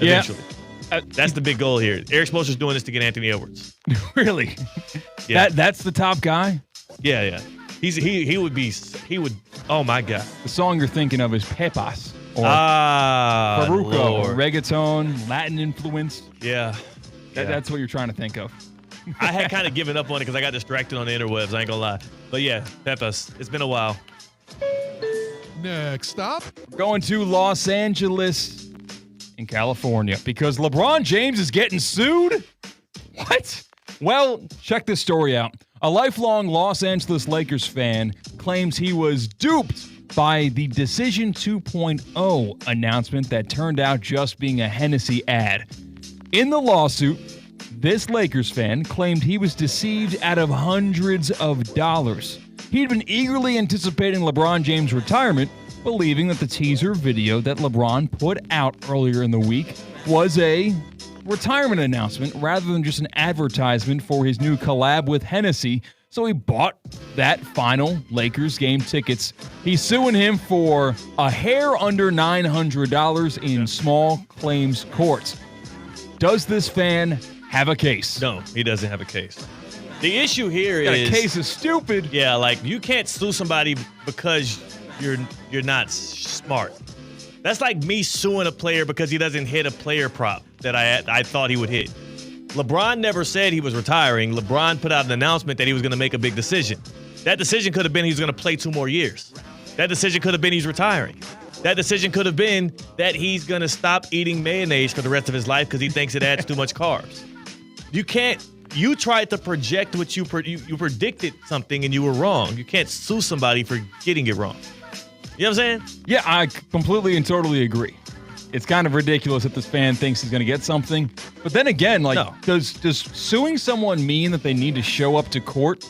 eventually. Yeah. That's the big goal here. Eric Spoelstra's doing this to get Anthony Edwards. Really? Yeah. That's the top guy? Yeah. He would. Oh my God. The song you're thinking of is Pepas or Faruco, Lord. reggaeton, Latin influence. Yeah. That's what you're trying to think of. I had kind of given up on it because I got distracted on the interwebs. I ain't gonna lie. But yeah, Peppers, it's been a while. Next stop. Going to Los Angeles in California because LeBron James is getting sued? What? Well, check this story out. A lifelong Los Angeles Lakers fan claims he was duped by the Decision 2.0 announcement that turned out just being a Hennessy ad. In the lawsuit, this Lakers fan claimed he was deceived out of hundreds of dollars. He'd been eagerly anticipating LeBron James' retirement, believing that the teaser video that LeBron put out earlier in the week was a retirement announcement rather than just an advertisement for his new collab with Hennessy, so he bought that final Lakers game tickets. He's suing him for a hair under $900 in small claims court. Does this fan have a case? No, he doesn't have a case. The issue here is... a case is stupid. Yeah, like, you can't sue somebody because you're not smart. That's like me suing a player because he doesn't hit a player prop that I thought he would hit. LeBron never said he was retiring. LeBron put out an announcement that he was going to make a big decision. That decision could have been he's going to play 2 more years. That decision could have been he's retiring. That decision could have been that he's going to stop eating mayonnaise for the rest of his life because he thinks it adds too much carbs. You tried to project what you predicted something and you were wrong. You can't sue somebody for getting it wrong. You know what I'm saying? Yeah, I completely and totally agree. It's kind of ridiculous that this fan thinks he's going to get something. But then again, does suing someone mean that they need to show up to court?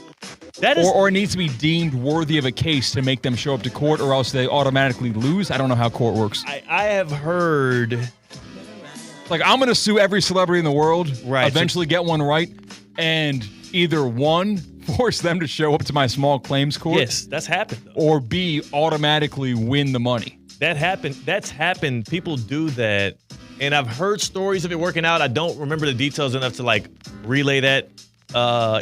Or it needs to be deemed worthy of a case to make them show up to court, or else they automatically lose? I don't know how court works. I have heard... Like, I'm going to sue every celebrity in the world, right? Eventually get one right, and either one, force them to show up to my small claims court. Yes, that's happened. Though. Or B, automatically win the money. That happened. That's happened. People do that, and I've heard stories of it working out. I don't remember the details enough to like relay that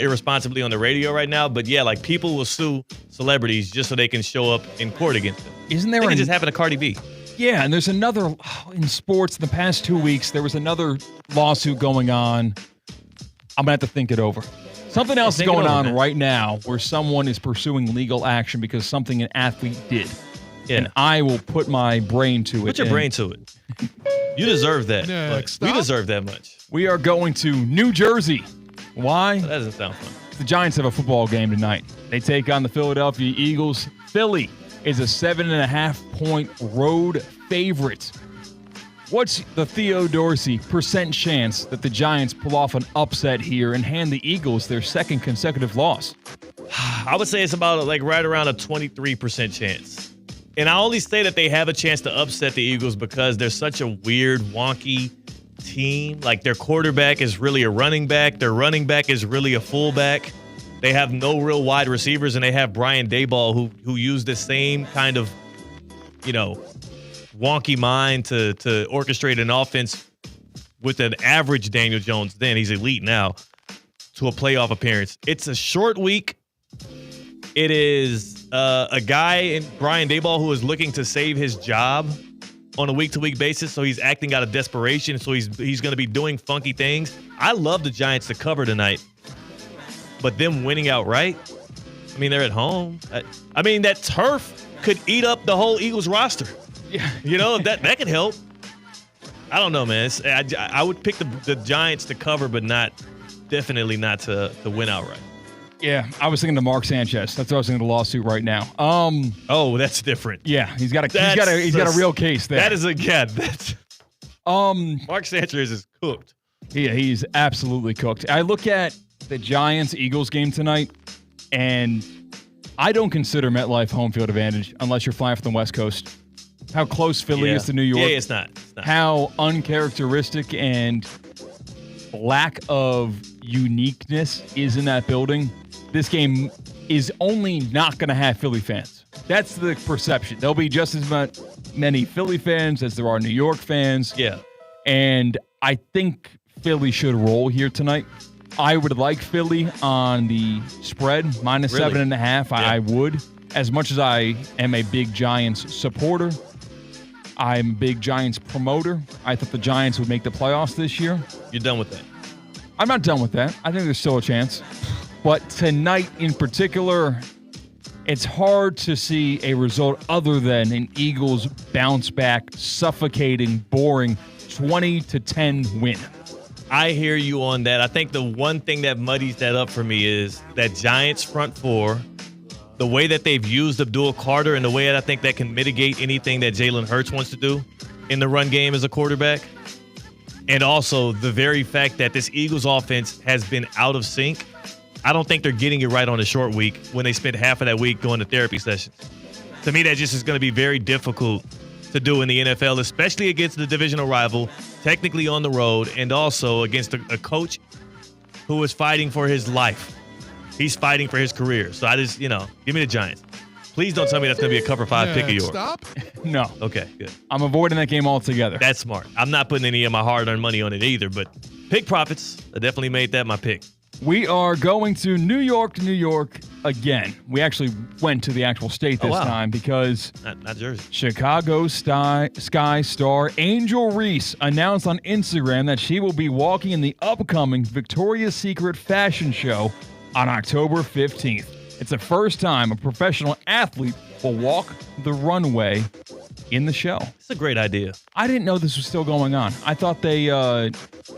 irresponsibly on the radio right now. But yeah, like people will sue celebrities just so they can show up in court against them. Isn't there? I think it just happened to Cardi B. Yeah, and there's another, in sports, in the past 2 weeks, there was another lawsuit going on. I'm going to have to think it over. Something else is going on right now where someone is pursuing legal action because something an athlete did. Yeah. And I will put my brain to it. Put your brain to it. You deserve that. We deserve that much. We are going to New Jersey. Why? That doesn't sound fun. The Giants have a football game tonight. They take on the Philadelphia Eagles. Philly is a 7.5-point road favorite. What's the Theo Dorsey % chance that the Giants pull off an upset here and hand the Eagles their second consecutive loss? I would say it's about like right around a 23% chance. And I only say that they have a chance to upset the Eagles because they're such a weird, wonky team. Like their quarterback is really a running back. Their running back is really a fullback. They have no real wide receivers, and they have Brian Daboll who used the same kind of, wonky mind to orchestrate an offense with an average Daniel Jones. Then he's elite now to a playoff appearance. It's a short week. It is a guy in Brian Daboll who is looking to save his job on a week-to-week basis, so he's acting out of desperation. So he's going to be doing funky things. I love the Giants to cover tonight. But them winning outright, I mean, they're at home. I mean, that turf could eat up the whole Eagles roster. Yeah. That could help. I don't know, man. I would pick the Giants to cover, but definitely not to win outright. Yeah, I was thinking to Mark Sanchez. That's what I was thinking of the lawsuit right now. Oh, that's different. Yeah, he's got a real case there. That is that's Mark Sanchez is cooked. Yeah, he's absolutely cooked. I look at the Giants-Eagles game tonight, and I don't consider MetLife home field advantage unless you're flying from the West Coast. How close Philly is to New York. Yeah, it's not. How uncharacteristic and lack of uniqueness is in that building. This game is only not going to have Philly fans. That's the perception. There'll be just as many Philly fans as there are New York fans. Yeah. And I think Philly should roll here tonight. I would like Philly on the spread, minus Really? 7.5. Yeah. I would. As much as I am a big Giants supporter, I'm a big Giants promoter. I thought the Giants would make the playoffs this year. You're done with that. I'm not done with that. I think there's still a chance. But tonight in particular, it's hard to see a result other than an Eagles bounce back, suffocating, boring 20-10 win. I hear you on that. I think the one thing that muddies that up for me is that Giants front four, the way that they've used Abdul Carter and the way that I think that can mitigate anything that Jalen Hurts wants to do in the run game as a quarterback. And also the very fact that this Eagles offense has been out of sync. I don't think they're getting it right on a short week when they spend half of that week going to therapy sessions. To me, that just is going to be very difficult to do in the NFL, especially against the divisional rival, technically on the road, and also against a coach who is fighting for his life. He's fighting for his career. So I just, give me the Giants. Please don't tell me that's going to be a cover 5 pick of yours. Stop. No. Okay, good. I'm avoiding that game altogether. That's smart. I'm not putting any of my hard-earned money on it either, but pick profits. I definitely made that my pick. We are going to New York again. We actually went to the actual state this time because not Jersey. Chicago Sky star Angel Reese announced on Instagram that she will be walking in the upcoming Victoria's Secret fashion show on October 15th. It's the first time a professional athlete will walk the runway in the show. It's a great idea. I didn't know this was still going on. I thought they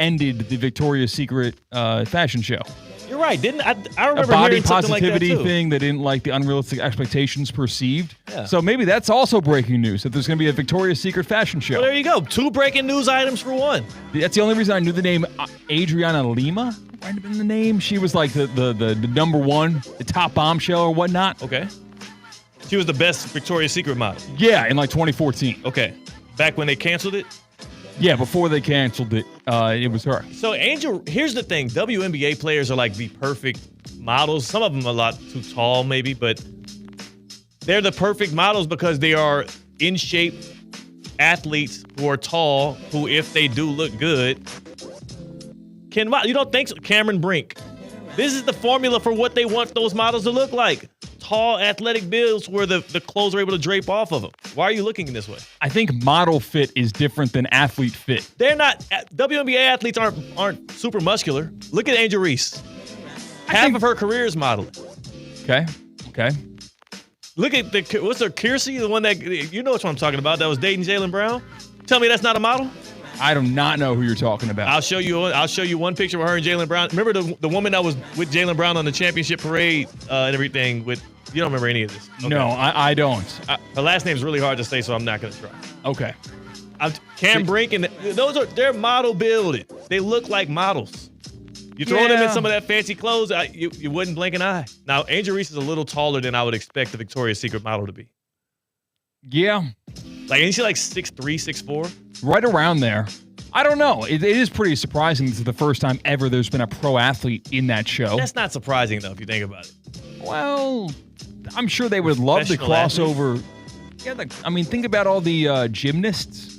ended the Victoria's Secret fashion show. You're right. I remember a body hearing something like that positivity too. thing. They didn't like the unrealistic expectations perceived. Yeah. So maybe that's also breaking news, that there's going to be a Victoria's Secret fashion show. Well, there you go. 2 breaking news items for one. That's the only reason I knew the name Adriana Lima. Might have been the name. She was like the number one, the top bombshell or whatnot. Okay. She was the best Victoria's Secret model. Yeah, in like 2014. Okay. Back when they canceled it? Yeah, before they canceled it, it was her. So, Angel, here's the thing. WNBA players are like the perfect models. Some of them are a lot too tall, maybe, but they're the perfect models because they are in shape athletes who are tall, who, if they do look good, can model. You don't think so? Cameron Brink. This is the formula for what they want those models to look like. Tall, athletic builds where the clothes are able to drape off of them. Why are you looking this way? I think model fit is different than athlete fit. They're not. WNBA athletes aren't super muscular. Look at Angel Reese. Half of her career is modeling. Okay. Look at what's her Kiersey, the one that you know what I'm talking about, that was dating Jaylen Brown. Tell me that's not a model. I do not know who you're talking about. I'll show you one picture of her and Jaylen Brown. Remember the woman that was with Jaylen Brown on the championship parade and everything with. You don't remember any of this? Okay. No, I don't. Her last name's really hard to say, so I'm not going to try. Okay. Cam Brink, and they're model builded. They look like models. You throw them in some of that fancy clothes, you wouldn't blink an eye. Now, Angel Reese is a little taller than I would expect the Victoria's Secret model to be. Yeah. Like, ain't she like 6'3", 6'4"? Right around there. I don't know. It is pretty surprising. This is the first time ever there's been a pro athlete in that show. That's not surprising, though, if you think about it. Well, I'm sure they would love the crossover. Athlete? Yeah, think about all the gymnasts.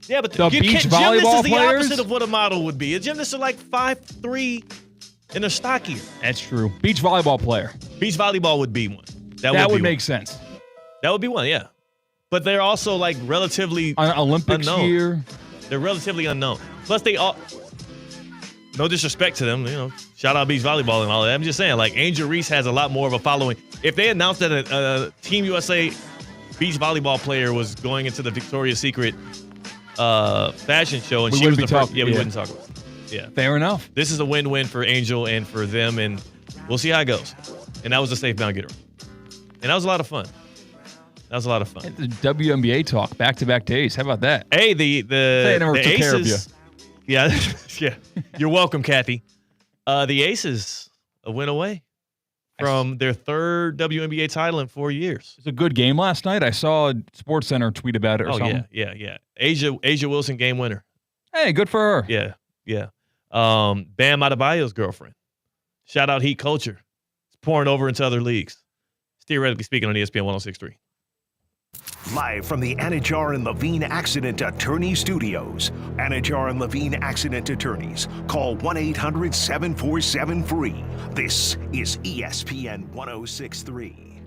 Yeah, but the beach volleyball gymnast is the players? opposite of what a model would be. A gymnast are like 5'3", and they're stockier. That's true. Beach volleyball player. Beach volleyball would be one. That would make sense. That would be one, yeah. But they're also like relatively Olympics unknown. Year. They're relatively unknown. Plus, they all. No disrespect to them, shout out beach volleyball and all that. I'm just saying, like, Angel Reese has a lot more of a following. If they announced that a Team USA beach volleyball player was going into the Victoria's Secret fashion show, and she was the first, we wouldn't talk about it. Yeah. Fair enough. This is a win-win for Angel and for them, and we'll see how it goes. And that was a safe bound getter. And that was a lot of fun. The WNBA talk, back-to-back days. How about that? Hey, the never took Aces. care of you. Yeah, yeah. You're welcome, Kathy. The Aces went away from their third WNBA title in 4 years. It was a good game last night. I saw SportsCenter tweet about it or something. Yeah. Asia Wilson, game winner. Hey, good for her. Yeah. Bam Adebayo's girlfriend. Shout out Heat Culture. It's pouring over into other leagues. It's theoretically speaking on ESPN 106.3. Live from the Anajar and Levine Accident Attorney Studios. Anajar and Levine Accident Attorneys. Call 1-800-747-FREE. This is ESPN 106.3.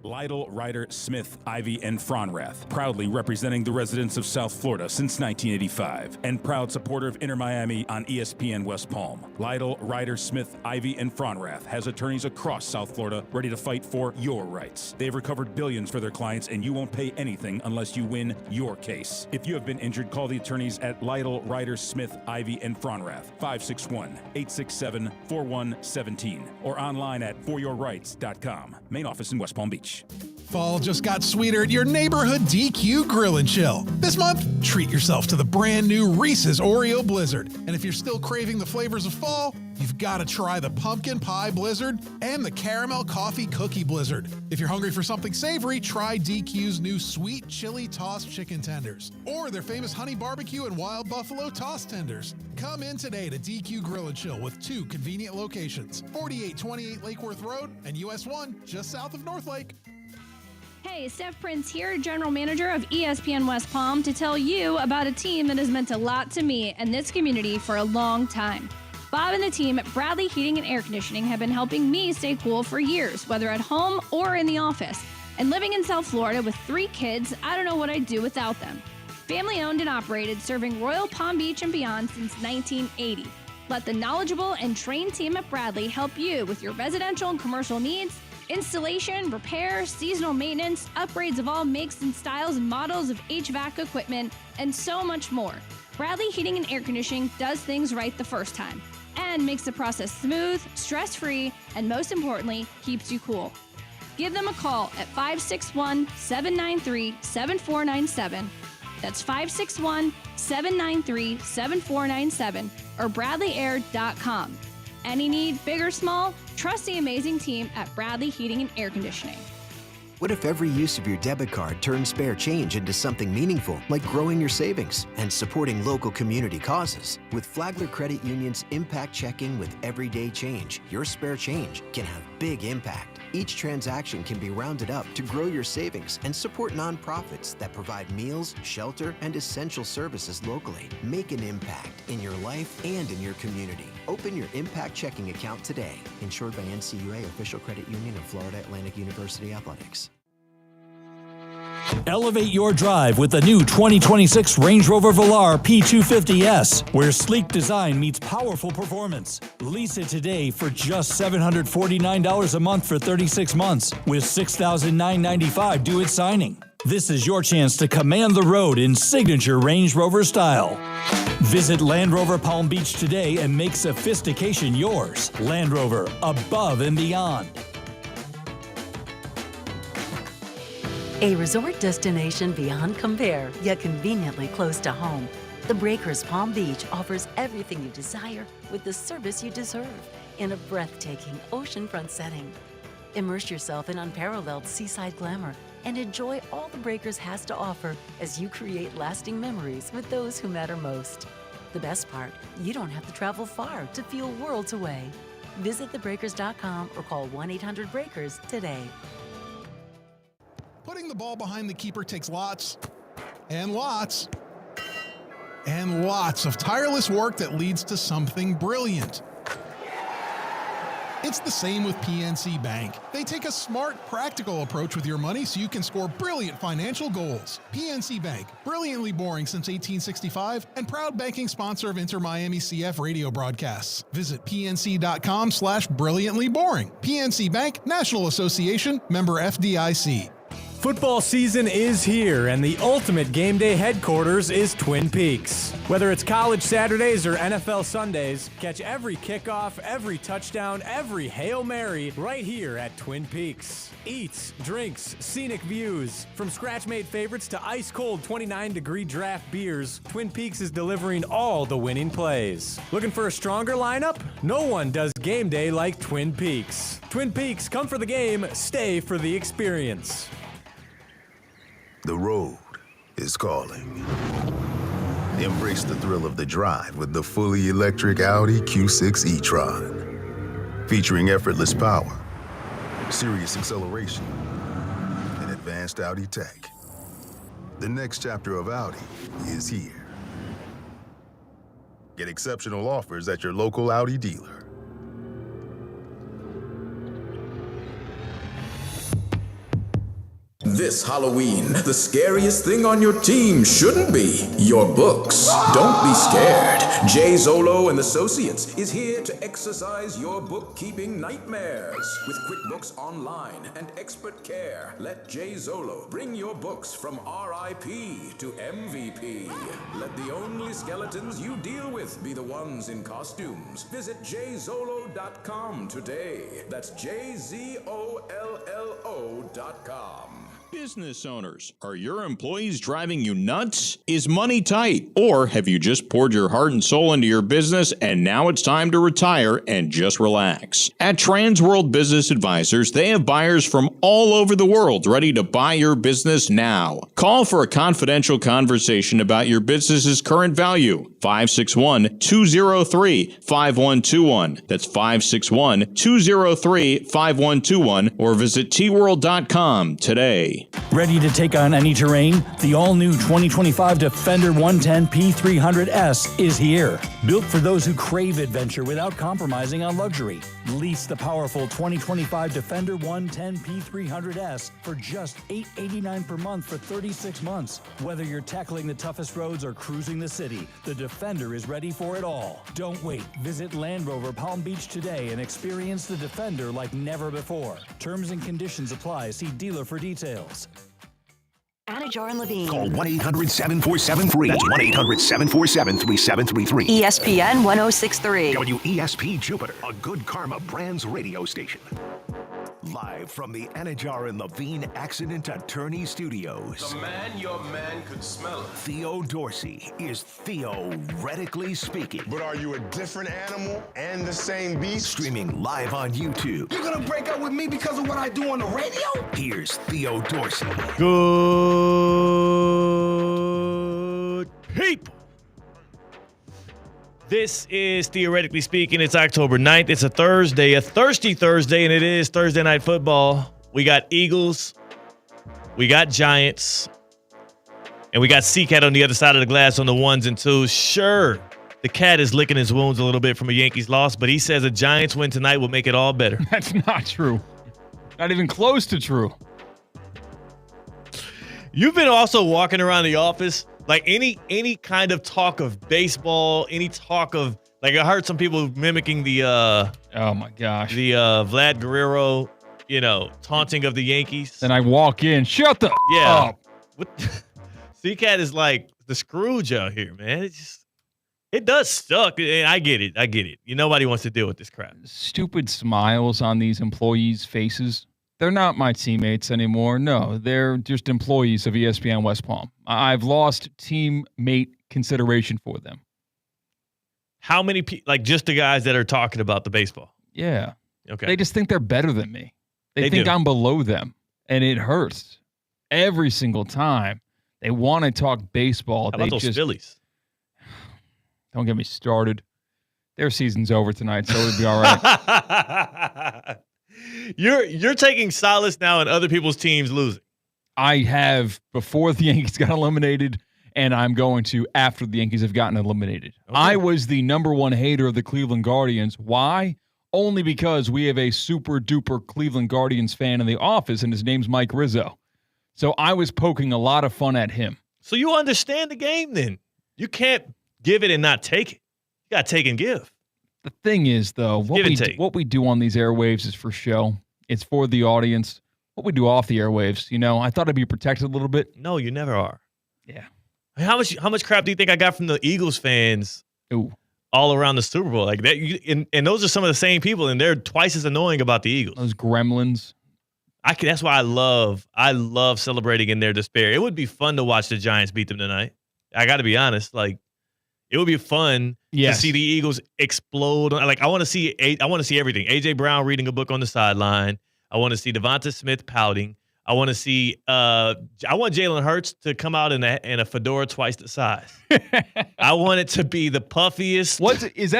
Lytle, Ryder, Smith, Ivy, and Fronrath, proudly representing the residents of South Florida since 1985, and proud supporter of Inter Miami on ESPN West Palm. Lytle, Ryder, Smith, Ivy, and Fronrath has attorneys across South Florida ready to fight for your rights. They've recovered billions for their clients, and you won't pay anything unless you win your case. If you have been injured, call the attorneys at Lytle, Ryder, Smith, Ivy, and Fronrath, 561-867-4117, or online at foryourrights.com. Main office in West Palm Beach. Fall just got sweeter at your neighborhood DQ Grill and Chill. This month, treat yourself to the brand new Reese's Oreo Blizzard. And if you're still craving the flavors of fall, you've got to try the Pumpkin Pie Blizzard and the Caramel Coffee Cookie Blizzard. If you're hungry for something savory, try DQ's new Sweet Chili Tossed Chicken Tenders or their famous Honey Barbecue and Wild Buffalo Tossed Tenders. Come in today to DQ Grill and Chill with 2 convenient locations, 4828 Lake Worth Road and US 1 just south of North Lake. Hey, Steph Prince here, General Manager of ESPN West Palm, to tell you about a team that has meant a lot to me and this community for a long time. Bob and the team at Bradley Heating and Air Conditioning have been helping me stay cool for years, whether at home or in the office. And living in South Florida with 3 kids, I don't know what I'd do without them. Family owned and operated, serving Royal Palm Beach and beyond since 1980. Let the knowledgeable and trained team at Bradley help you with your residential and commercial needs, installation, repair, seasonal maintenance, upgrades of all makes and styles and models of HVAC equipment, and so much more. Bradley Heating and Air Conditioning does things right the first time and makes the process smooth, stress-free, and most importantly, keeps you cool. Give them a call at 561-793-7497. That's 561-793-7497 or bradleyair.com. Any need, big or small, trust the amazing team at Bradley Heating and Air Conditioning. What if every use of your debit card turns spare change into something meaningful, like growing your savings and supporting local community causes? With Flagler Credit Union's Impact Checking with Everyday Change, your spare change can have big impact. Each transaction can be rounded up to grow your savings and support nonprofits that provide meals, shelter, and essential services locally. Make an impact in your life and in your community. Open your Impact Checking account today. Insured by NCUA, official credit union of Florida Atlantic University Athletics. Elevate your drive with the new 2026 Range Rover Velar P250S, where sleek design meets powerful performance. Lease it today for just $749 a month for 36 months, with $6,995 due at signing. This is your chance to command the road in signature Range Rover style. Visit Land Rover Palm Beach today and make sophistication yours. Land Rover, above and beyond. A resort destination beyond compare, yet conveniently close to home. The Breakers Palm Beach offers everything you desire with the service you deserve in a breathtaking oceanfront setting. Immerse yourself in unparalleled seaside glamour and enjoy all the Breakers has to offer as you create lasting memories with those who matter most. The best part, you don't have to travel far to feel worlds away. Visit thebreakers.com or call 1-800-BREAKERS today. Putting the ball behind the keeper takes lots and lots and lots of tireless work that leads to something brilliant. It's the same with PNC Bank. They take a smart, practical approach with your money so you can score brilliant financial goals. PNC Bank, brilliantly boring since 1865 and proud banking sponsor of Inter Miami CF radio broadcasts. Visit pnc.com/brilliantlyboring. PNC Bank, National Association, member FDIC. Football season is here, and the ultimate game day headquarters is Twin Peaks. Whether it's college Saturdays or NFL Sundays, catch every kickoff, every touchdown, every Hail Mary right here at Twin Peaks. Eats, drinks, scenic views. From scratch-made favorites to ice-cold 29-degree draft beers, Twin Peaks is delivering all the winning plays. Looking for a stronger lineup? No one does game day like Twin Peaks. Twin Peaks, come for the game, stay for the experience. The road is calling. Embrace the thrill of the drive with the fully electric Audi Q6 e-tron. Featuring effortless power, serious acceleration, and advanced Audi tech. The next chapter of Audi is here. Get exceptional offers at your local Audi dealer. This Halloween, the scariest thing on your team shouldn't be your books. Don't be scared. Jay Zolo and Associates is here to exercise your bookkeeping nightmares. With QuickBooks Online and expert care, let Jay Zolo bring your books from RIP to MVP. Let the only skeletons you deal with be the ones in costumes. Visit jzolo.com today. That's JZOLLO.com. Business owners, are your employees driving you nuts? Is money tight? Or have you just poured your heart and soul into your business and now it's time to retire and just relax? At Transworld Business Advisors, they have buyers from all over the world ready to buy your business now. Call for a confidential conversation about your business's current value. 561-203-5121. That's 561-203-5121 or visit tworld.com today. Ready to take on any terrain? The all-new 2025 Defender 110 P300S is here. Built for those who crave adventure without compromising on luxury. Lease the powerful 2025 Defender 110 P300S for just $889 per month for 36 months. Whether you're tackling the toughest roads or cruising the city, the Defender is ready for it all. Don't wait. Visit Land Rover Palm Beach today and experience the Defender like never before. Terms and conditions apply. See dealer for details. Anajar and Levine. Call 1-800-747-FREE. That's 1-800-747-3733. ESPN 1063. WESP Jupiter, a Good Karma Brands radio station. Live from the Anajar and Levine Accident Attorney Studios. The man your man could smell it. Theo Dorsey is theoretically speaking. But are you a different animal and the same beast? Streaming live on YouTube. You're gonna break up with me because of what I do on the radio? Here's Theo Dorsey. Good people. This is Theoretically Speaking. It's October 9th. It's a Thursday, a thirsty Thursday, and it is Thursday Night Football. We got Eagles, we got Giants, and we got C-Cat on the other side of the glass on the ones and twos. Sure, the cat is licking his wounds a little bit from a Yankees loss, but he says a Giants win tonight will make it all better. That's not true. Not even close to true. You've been also walking around the office, like any kind of talk of baseball, any talk of, like I heard some people mimicking the oh my gosh, the Vlad Guerrero, taunting of the Yankees. Then I walk in, shut the up. C-Cat is like the Scrooge out here, man. It does suck. I get it. Nobody wants to deal with this crap. Stupid smiles on these employees' faces. They're not my teammates anymore. No, they're just employees of ESPN West Palm. I've lost teammate consideration for them. How many people, like just the guys that are talking about the baseball? Yeah. Okay. They just think they're better than me. They think do. I'm below them, and it hurts every single time. They want to talk baseball. How about those Phillies? Don't get me started. Their season's over tonight, so it'll be all right. You're taking solace now in other people's teams losing. I have before the Yankees got eliminated, and I'm going to after the Yankees have gotten eliminated. Okay. I was the number one hater of the Cleveland Guardians. Why? Only because we have a super duper Cleveland Guardians fan in the office, and his name's Mike Rizzo. So I was poking a lot of fun at him. So you understand the game then. You can't give it and not take it. You got to take and give. The thing is, though, what we do on these airwaves is for show. It's for the audience. What we do off the airwaves, I thought I'd be protected a little bit. No, you never are. Yeah. How much crap do you think I got from the Eagles fans? Ooh. All around the Super Bowl like that? And those are some of the same people, and they're twice as annoying about the Eagles. Those gremlins. That's why I love celebrating in their despair. It would be fun to watch the Giants beat them tonight. I got to be honest. Like, it would be fun to see the Eagles explode. Like, I want to see everything. A.J. Brown reading a book on the sideline. I want to see Devonta Smith pouting. I want to see. I want Jalen Hurts to come out in a fedora twice the size. I want it to be the puffiest. What is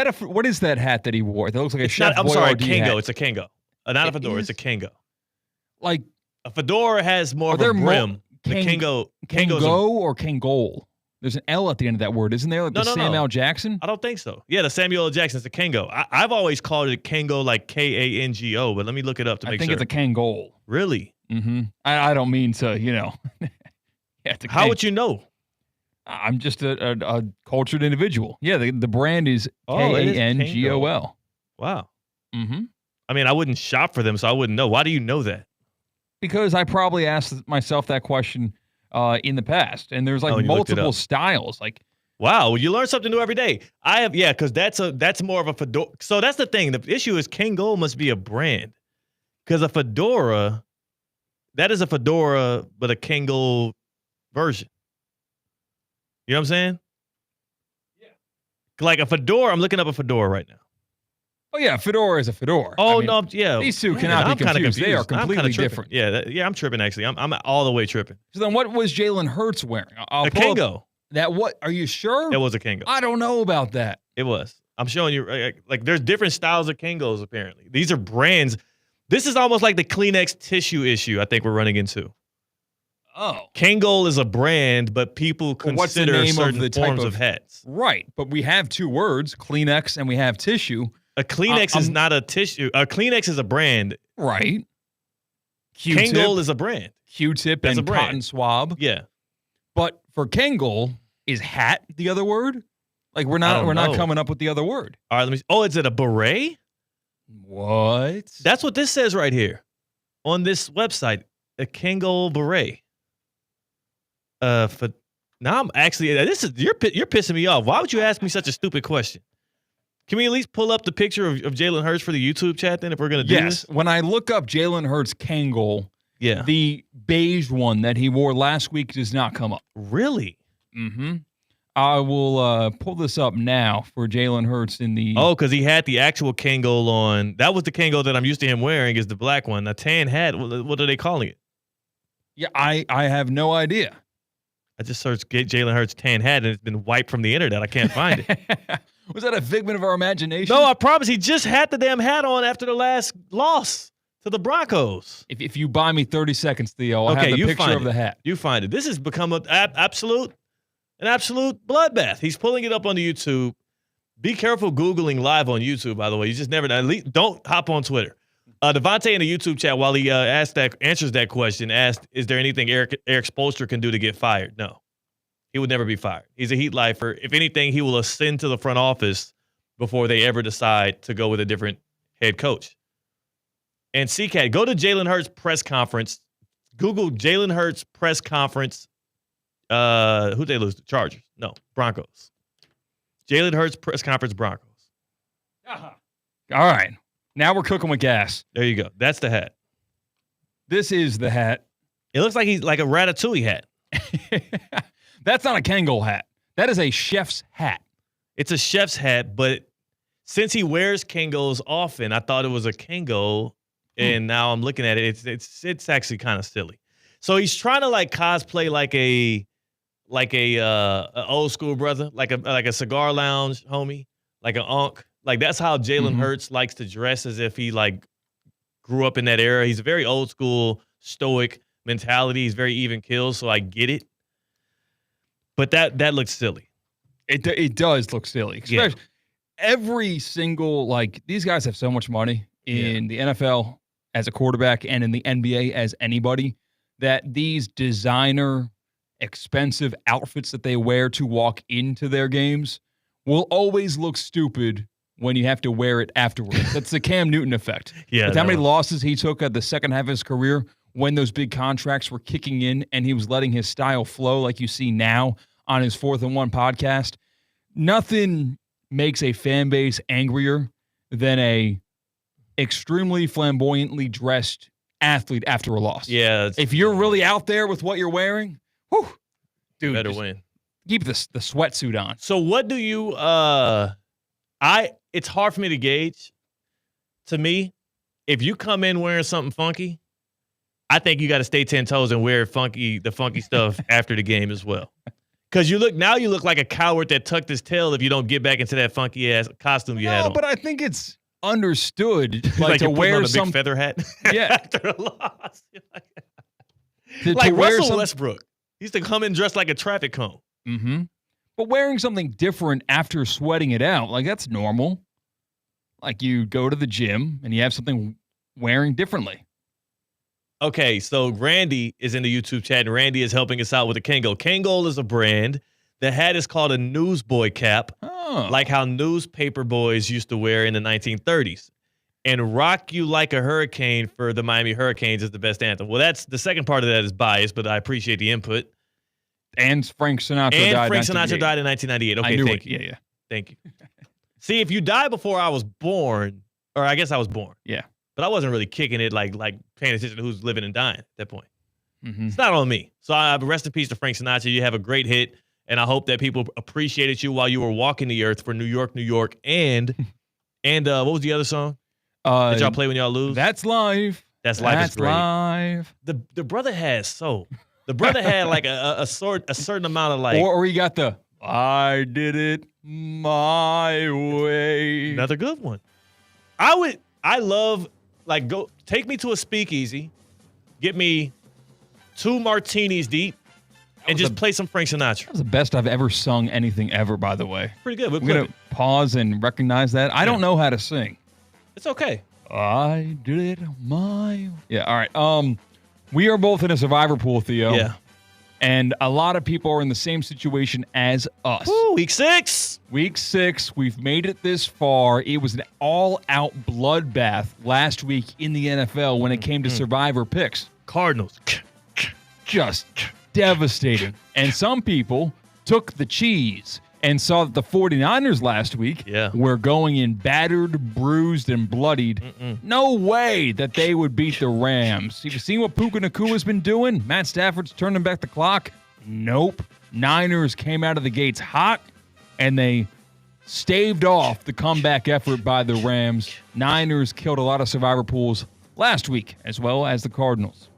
that hat that he wore? That looks like a Chef I'm sorry, Boyardee Kango. hat. It's a Kango. Not a fedora. It's a Kango. Like a fedora has more of a brim. Kango or Kangol? There's an L at the end of that word, isn't there? Like the Samuel L. Jackson? I don't think so. Yeah, the Samuel L. Jackson's a Kango. I've always called it Kango, like Kango, but let me look it up to make sure. I think it's a Kangol. Really? Mm-hmm. I don't mean to, How would you know? I'm just a cultured individual. Yeah, the brand is Kangol. Wow. Mm-hmm. I mean, I wouldn't shop for them, so I wouldn't know. Why do you know that? Because I probably asked myself that question in the past, and there's like multiple styles. Like, wow, you learn something new every day. I have, because that's more of a fedora. So that's the thing. The issue is Kangol must be a brand, because a fedora, that is a fedora, but a Kangol version. You know what I'm saying? Yeah. Like a fedora, I'm looking up a fedora right now. Oh yeah, fedora is a fedora. Oh no, yeah. These two cannot be confused. They are completely different. Yeah, I'm tripping actually. I'm all the way tripping. So then, what was Jalen Hurts wearing? A Kangol. That what? Are you sure? It was a Kangol. I don't know about that. It was. I'm showing you. Like there's different styles of Kangols apparently. These are brands. This is almost like the Kleenex tissue issue I think we're running into. Oh. Kangol is a brand, but people consider certain forms of hats. Right, but we have two words, Kleenex and we have tissue. A Kleenex is not a tissue. A Kleenex is a brand. Right. Kangol is a brand. Q-tip and cotton swab. Yeah. But for Kangol, is hat the other word? Like we're not coming up with the other word. All right, let me see. Oh, is it a beret? What? That's what this says right here on this website. A Kangol beret. For now, I'm actually you're pissing me off. Why would you ask me such a stupid question? Can we at least pull up the picture of Jalen Hurts for the YouTube chat then if we're going to do this? When I look up Jalen Hurts Kangol, yeah, the beige one that he wore last week does not come up. Really? Mm-hmm. I will pull this up now for Jalen Hurts in the... Oh, because he had the actual Kangol on. That was the Kangol that I'm used to him wearing is the black one. A tan hat. What are they calling it? Yeah, I have no idea. I just searched Jalen Hurts tan hat and it's been wiped from the internet. I can't find it. Was that a figment of our imagination? No, I promise. He just had the damn hat on after the last loss to the Broncos. If you buy me 30 seconds, Theo, I'll have the picture of the hat. You find it. This has become an absolute bloodbath. He's pulling it up on the YouTube. Be careful Googling live on YouTube, by the way. You just never don't hop on Twitter. Devontae in the YouTube chat, while he answers that question, asked, is there anything Eric Spoelstra can do to get fired? No. He would never be fired. He's a heat lifer. If anything, he will ascend to the front office before they ever decide to go with a different head coach. And CCAT, go to Jalen Hurts press conference. Google Jalen Hurts press conference. Who'd they lose to? Chargers. No, Broncos. Jalen Hurts press conference, Broncos. All right. Now we're cooking with gas. There you go. That's the hat. This is the hat. It looks like he's like a Ratatouille hat. That's not a Kangol hat. That is a chef's hat. It's a chef's hat, but since he wears Kangols often, I thought it was a Kangol, and now I'm looking at it. It's actually kind of silly. So he's trying to like cosplay like a old school brother, like a cigar lounge homie, like an unk. Like that's how Jalen Hurts likes to dress, as if he like grew up in that era. He's a very old school, stoic mentality. He's very even keel, so I get it. But that looks silly. It does look silly. Yeah. Every single, like, these guys have so much money in the NFL as a quarterback and in the NBA as anybody, that these designer, expensive outfits that they wear to walk into their games will always look stupid when you have to wear it afterwards. That's the Cam Newton effect. Yeah. With how many losses he took at the second half of his career when those big contracts were kicking in and he was letting his style flow like you see now on his 4th and 1 podcast. Nothing makes a fan base angrier than a extremely flamboyantly dressed athlete after a loss. Yeah. If you're really out there with what you're wearing, whew, dude, better win. Keep the sweatsuit on. So what do you it's hard for me to gauge. To me, if you come in wearing something funky, I think you got to stay 10 toes and wear the funky stuff after the game as well. Because you look like a coward that tucked his tail if you don't get back into that funky ass costume you had on. But I think it's understood like to wear on a some big feather hat. Yeah. After a loss. to wear Russell Westbrook. He used to come in dressed like a traffic cone. Mm-hmm. But wearing something different after sweating it out, like that's normal. Like you go to the gym and you have something wearing differently. Okay, so Randy is in the YouTube chat, and Randy is helping us out with the Kangol. Kangol is a brand. The hat is called a newsboy cap, like how newspaper boys used to wear in the 1930s. And Rock You Like a Hurricane for the Miami Hurricanes is the best anthem. Well, that's the second part of that is biased, but I appreciate the input. And Frank Sinatra died in 1998. Okay, I knew thank it. you. Yeah. Thank you. See, if you die before I was born, or I guess I was born. Yeah. But I wasn't really kicking it like paying attention to who's living and dying at that point. Mm-hmm. It's not on me. So rest in peace to Frank Sinatra. You have a great hit, and I hope that people appreciated you while you were walking the earth for New York, New York, and what was the other song that y'all play when y'all lose? That's Live. That's Life is Great. Live. The brother had soul. The brother had like a certain amount of like. Or you got the I did it my way. Another good one. I love like go take me to a speakeasy, get me 2 martinis deep, and just play some Frank Sinatra. That was the best I've ever sung anything ever, by the way. Pretty good. I'm going to pause and recognize that. I don't know how to sing. It's okay. I did it my... Yeah, all right. We are both in a survivor pool, Theo. Yeah. And a lot of people are in the same situation as us. Woo, week 6. Week 6. We've made it this far. It was an all-out bloodbath last week in the NFL when it came to survivor picks. Cardinals. Just devastating. And some people took the cheese and saw that the 49ers last week were going in battered, bruised, and bloodied. No way that they would beat the Rams. Have you seen what Puka Nakua's been doing? Matt Stafford's turning back the clock? Nope. Niners came out of the gates hot, and they staved off the comeback effort by the Rams. Niners killed a lot of survivor pools last week, as well as the Cardinals.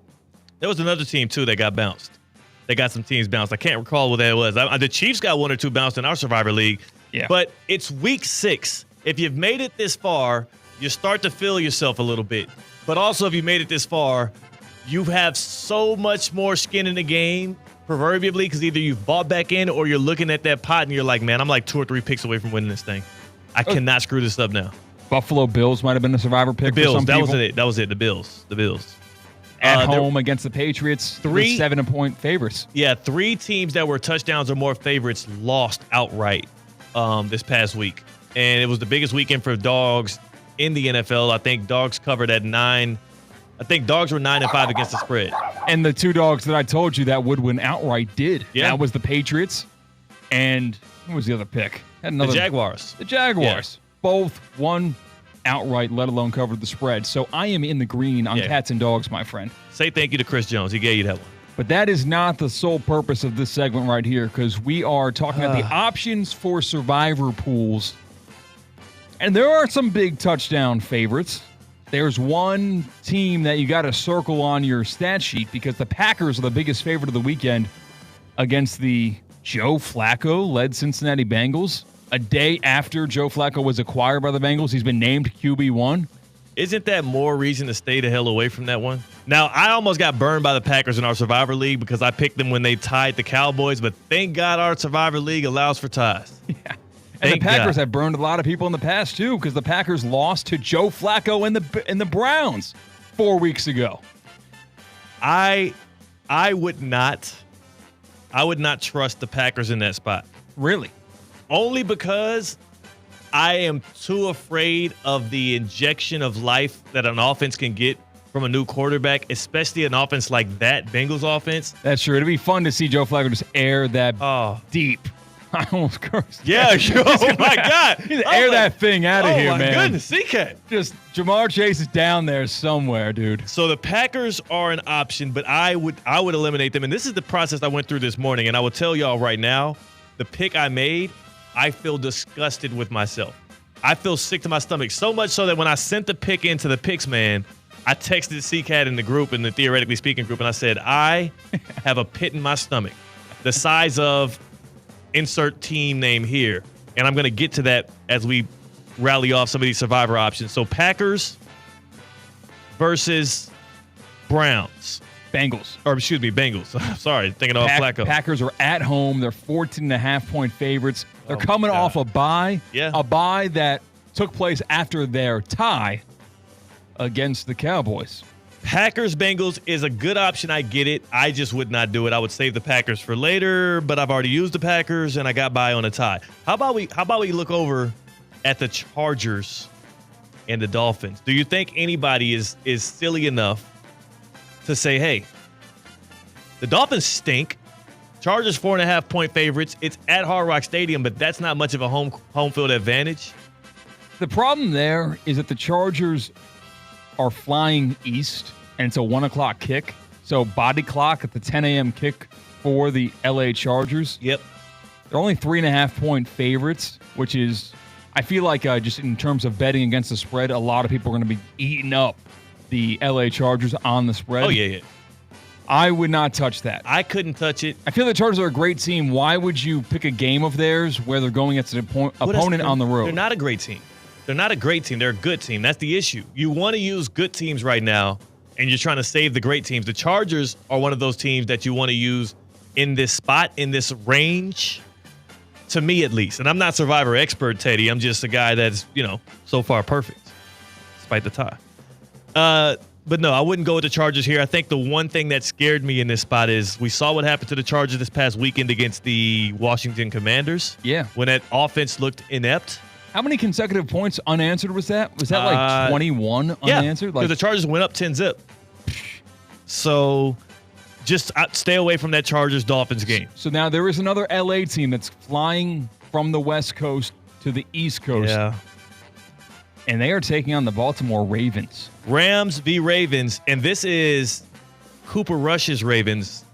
There was another team, too, that got bounced. They got some teams bounced. I can't recall what that was. The Chiefs got 1 or 2 bounced in our Survivor League. Yeah. But it's week 6. If you've made it this far, you start to feel yourself a little bit. But also, if you made it this far, you have so much more skin in the game, proverbially, because either you've bought back in or you're looking at that pot and you're like, man, I'm like 2 or 3 picks away from winning this thing. I cannot screw this up now. Buffalo Bills might have been a survivor pick. The Bills. For some people. That was it. The Bills. At home against the Patriots, 3 7-point favorites. Yeah, 3 teams that were touchdowns or more favorites lost outright this past week. And it was the biggest weekend for dogs in the NFL. I think dogs covered at 9. I think dogs were 9-5 against the spread. And the 2 dogs that I told you that would win outright did. Yeah. That was the Patriots and what was the other pick? The Jaguars. The Jaguars. Yeah. Both won outright, let alone covered the spread. So I am in the green on cats and dogs, my friend. Say thank you to Chris Jones. He gave you that one. But that is not the sole purpose of this segment right here, because we are talking about the options for survivor pools. And there are some big touchdown favorites. There's one team that you got to circle on your stat sheet because the Packers are the biggest favorite of the weekend against the Joe Flacco-led Cincinnati Bengals. A day after Joe Flacco was acquired by the Bengals, he's been named QB1. Isn't that more reason to stay the hell away from that one? Now, I almost got burned by the Packers in our Survivor League because I picked them when they tied the Cowboys, but thank God our Survivor League allows for ties. Yeah. And the Packers have burned a lot of people in the past, too, because the Packers lost to Joe Flacco and the Browns 4 weeks ago. I would not trust the Packers in that spot. Really? Only because I am too afraid of the injection of life that an offense can get from a new quarterback, especially an offense like that, Bengals offense. That's true. It'd be fun to see Joe Flacco just air that deep. I almost cursed. Yeah, oh my God. Air that thing out of here, man. Oh my goodness, CK. Just Jamar Chase is down there somewhere, dude. So the Packers are an option, but I would eliminate them. And this is the process I went through this morning. And I will tell y'all right now, the pick I made, I feel disgusted with myself. I feel sick to my stomach, so much so that when I sent the pick into the picks, man, I texted CCAT in the group, in the Theoretically Speaking group, and I said, I have a pit in my stomach the size of insert team name here. And I'm going to get to that as we rally off some of these survivor options. So Packers versus Browns. Bengals. Or excuse me, Bengals. Sorry, thinking of Flacco. Packers are at home. They're 14.5-point favorites. They're coming off a bye. Yeah. A bye that took place after their tie against the Cowboys. Packers-Bengals is a good option. I get it. I just would not do it. I would save the Packers for later, but I've already used the Packers, and I got by on a tie. How about we look over at the Chargers and the Dolphins? Do you think anybody is silly enough to say, hey, the Dolphins stink. Chargers 4.5-point favorites. It's at Hard Rock Stadium, but that's not much of a home field advantage. The problem there is that the Chargers are flying east, and it's a 1 o'clock kick. So body clock at the 10 a.m. kick for the L.A. Chargers. Yep. They're only 3.5-point favorites, which is, I feel like just in terms of betting against the spread, a lot of people are going to be eating up the L.A. Chargers on the spread. Oh, yeah. I would not touch that. I couldn't touch it. I feel the Chargers are a great team. Why would you pick a game of theirs where they're going against an opponent on the road? They're not a great team. They're not a great team. They're a good team. That's the issue. You want to use good teams right now, and you're trying to save the great teams. The Chargers are one of those teams that you want to use in this spot, in this range, to me at least. And I'm not Survivor expert, Teddy. I'm just a guy that's, so far perfect, despite the tie. But no, I wouldn't go with the Chargers here. I think the one thing that scared me in this spot is we saw what happened to the Chargers this past weekend against the Washington Commanders. Yeah. When that offense looked inept. How many consecutive points unanswered was that? Was that like 21 unanswered? Yeah, because the Chargers went up 10-zip. So just stay away from that Chargers-Dolphins game. So now there is another LA team that's flying from the West Coast to the East Coast. Yeah. And they are taking on the Baltimore Ravens. Rams v. Ravens, and this is Cooper Rush's Ravens.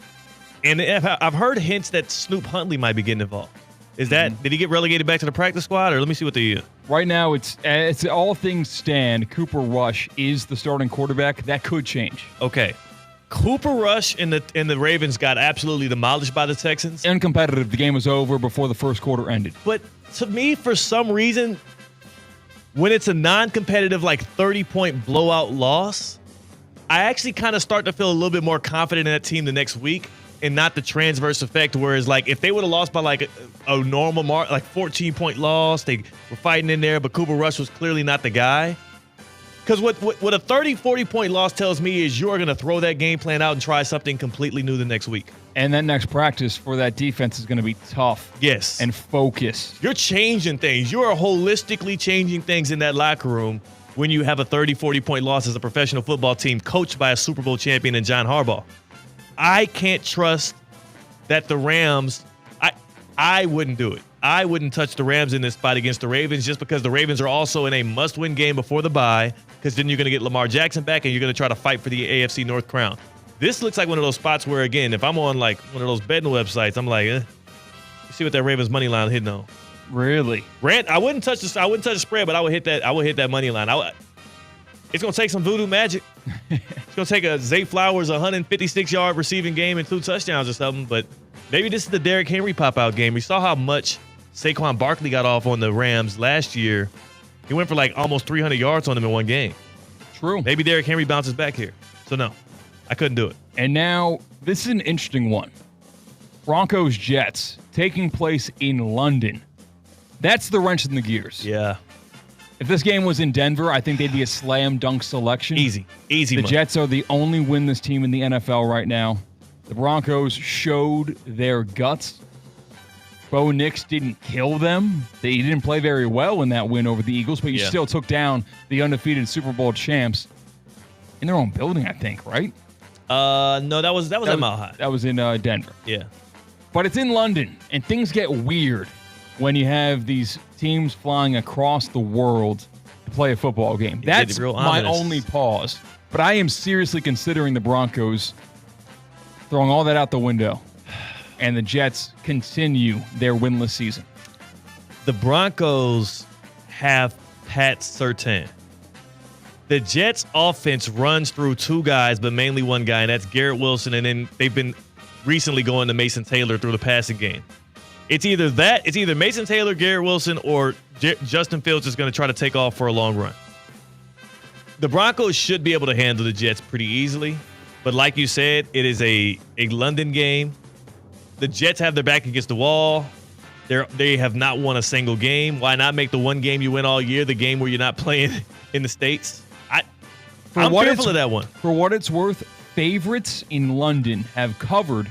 And I've heard hints that Snoop Huntley might be getting involved. Is that, did he get relegated back to the practice squad, or let me see what the Right now, it's all things stand. Cooper Rush is the starting quarterback. That could change. Okay. Cooper Rush and the Ravens got absolutely demolished by the Texans. Uncompetitive. The game was over before the first quarter ended. But to me, for some reason, when it's a non-competitive, like 30-point blowout loss, I actually kind of start to feel a little bit more confident in that team the next week and not the transverse effect, whereas like if they would have lost by like a normal mark, like 14-point loss, they were fighting in there, but Cooper Rush was clearly not the guy. Because what a 30, 40-point loss tells me is you're going to throw that game plan out and try something completely new the next week. And that next practice for that defense is going to be tough. Yes. And focused. You're changing things. You are holistically changing things in that locker room when you have a 30, 40-point loss as a professional football team coached by a Super Bowl champion in John Harbaugh. I can't trust that the Rams, I wouldn't do it. I wouldn't touch the Rams in this spot against the Ravens just because the Ravens are also in a must-win game before the bye because then you're going to get Lamar Jackson back and you're going to try to fight for the AFC North crown. This looks like one of those spots where, again, if I'm on like one of those betting websites, I'm like, you see what that Ravens money line hitting on. Really? I wouldn't touch the spread, but I would hit that money line. It's going to take some voodoo magic. It's going to take a Zay Flowers 156-yard receiving game and 2 touchdowns or something, but maybe this is the Derrick Henry pop-out game. We saw how much Saquon Barkley got off on the Rams last year. He went for like almost 300 yards on them in one game. True. Maybe Derrick Henry bounces back here. So no, I couldn't do it. And now this is an interesting one. Broncos-Jets taking place in London. That's the wrench in the gears. Yeah. If this game was in Denver, I think they'd be a slam dunk selection. Easy. The money. Jets are the only winless team in the NFL right now. The Broncos showed their guts. Bo Nix didn't kill them. They didn't play very well in that win over the Eagles, but you still took down the undefeated Super Bowl champs in their own building, I think, right? No, that was at Mile High. That was in Denver. Yeah. But it's in London, and things get weird when you have these teams flying across the world to play a football game. That's my only pause. But I am seriously considering the Broncos throwing all that out the window, and the Jets continue their winless season. The Broncos have Pat Surtain. The Jets' offense runs through 2 guys, but mainly one guy, and that's Garrett Wilson, and then they've been recently going to Mason Taylor through the passing game. It's either Mason Taylor, Garrett Wilson, or Justin Fields is going to try to take off for a long run. The Broncos should be able to handle the Jets pretty easily, but like you said, it is a London game. The Jets have their back against the wall. They have not won a single game. Why not make the one game you win all year the game where you're not playing in the States? I'm fearful of that one. For what it's worth, favorites in London have covered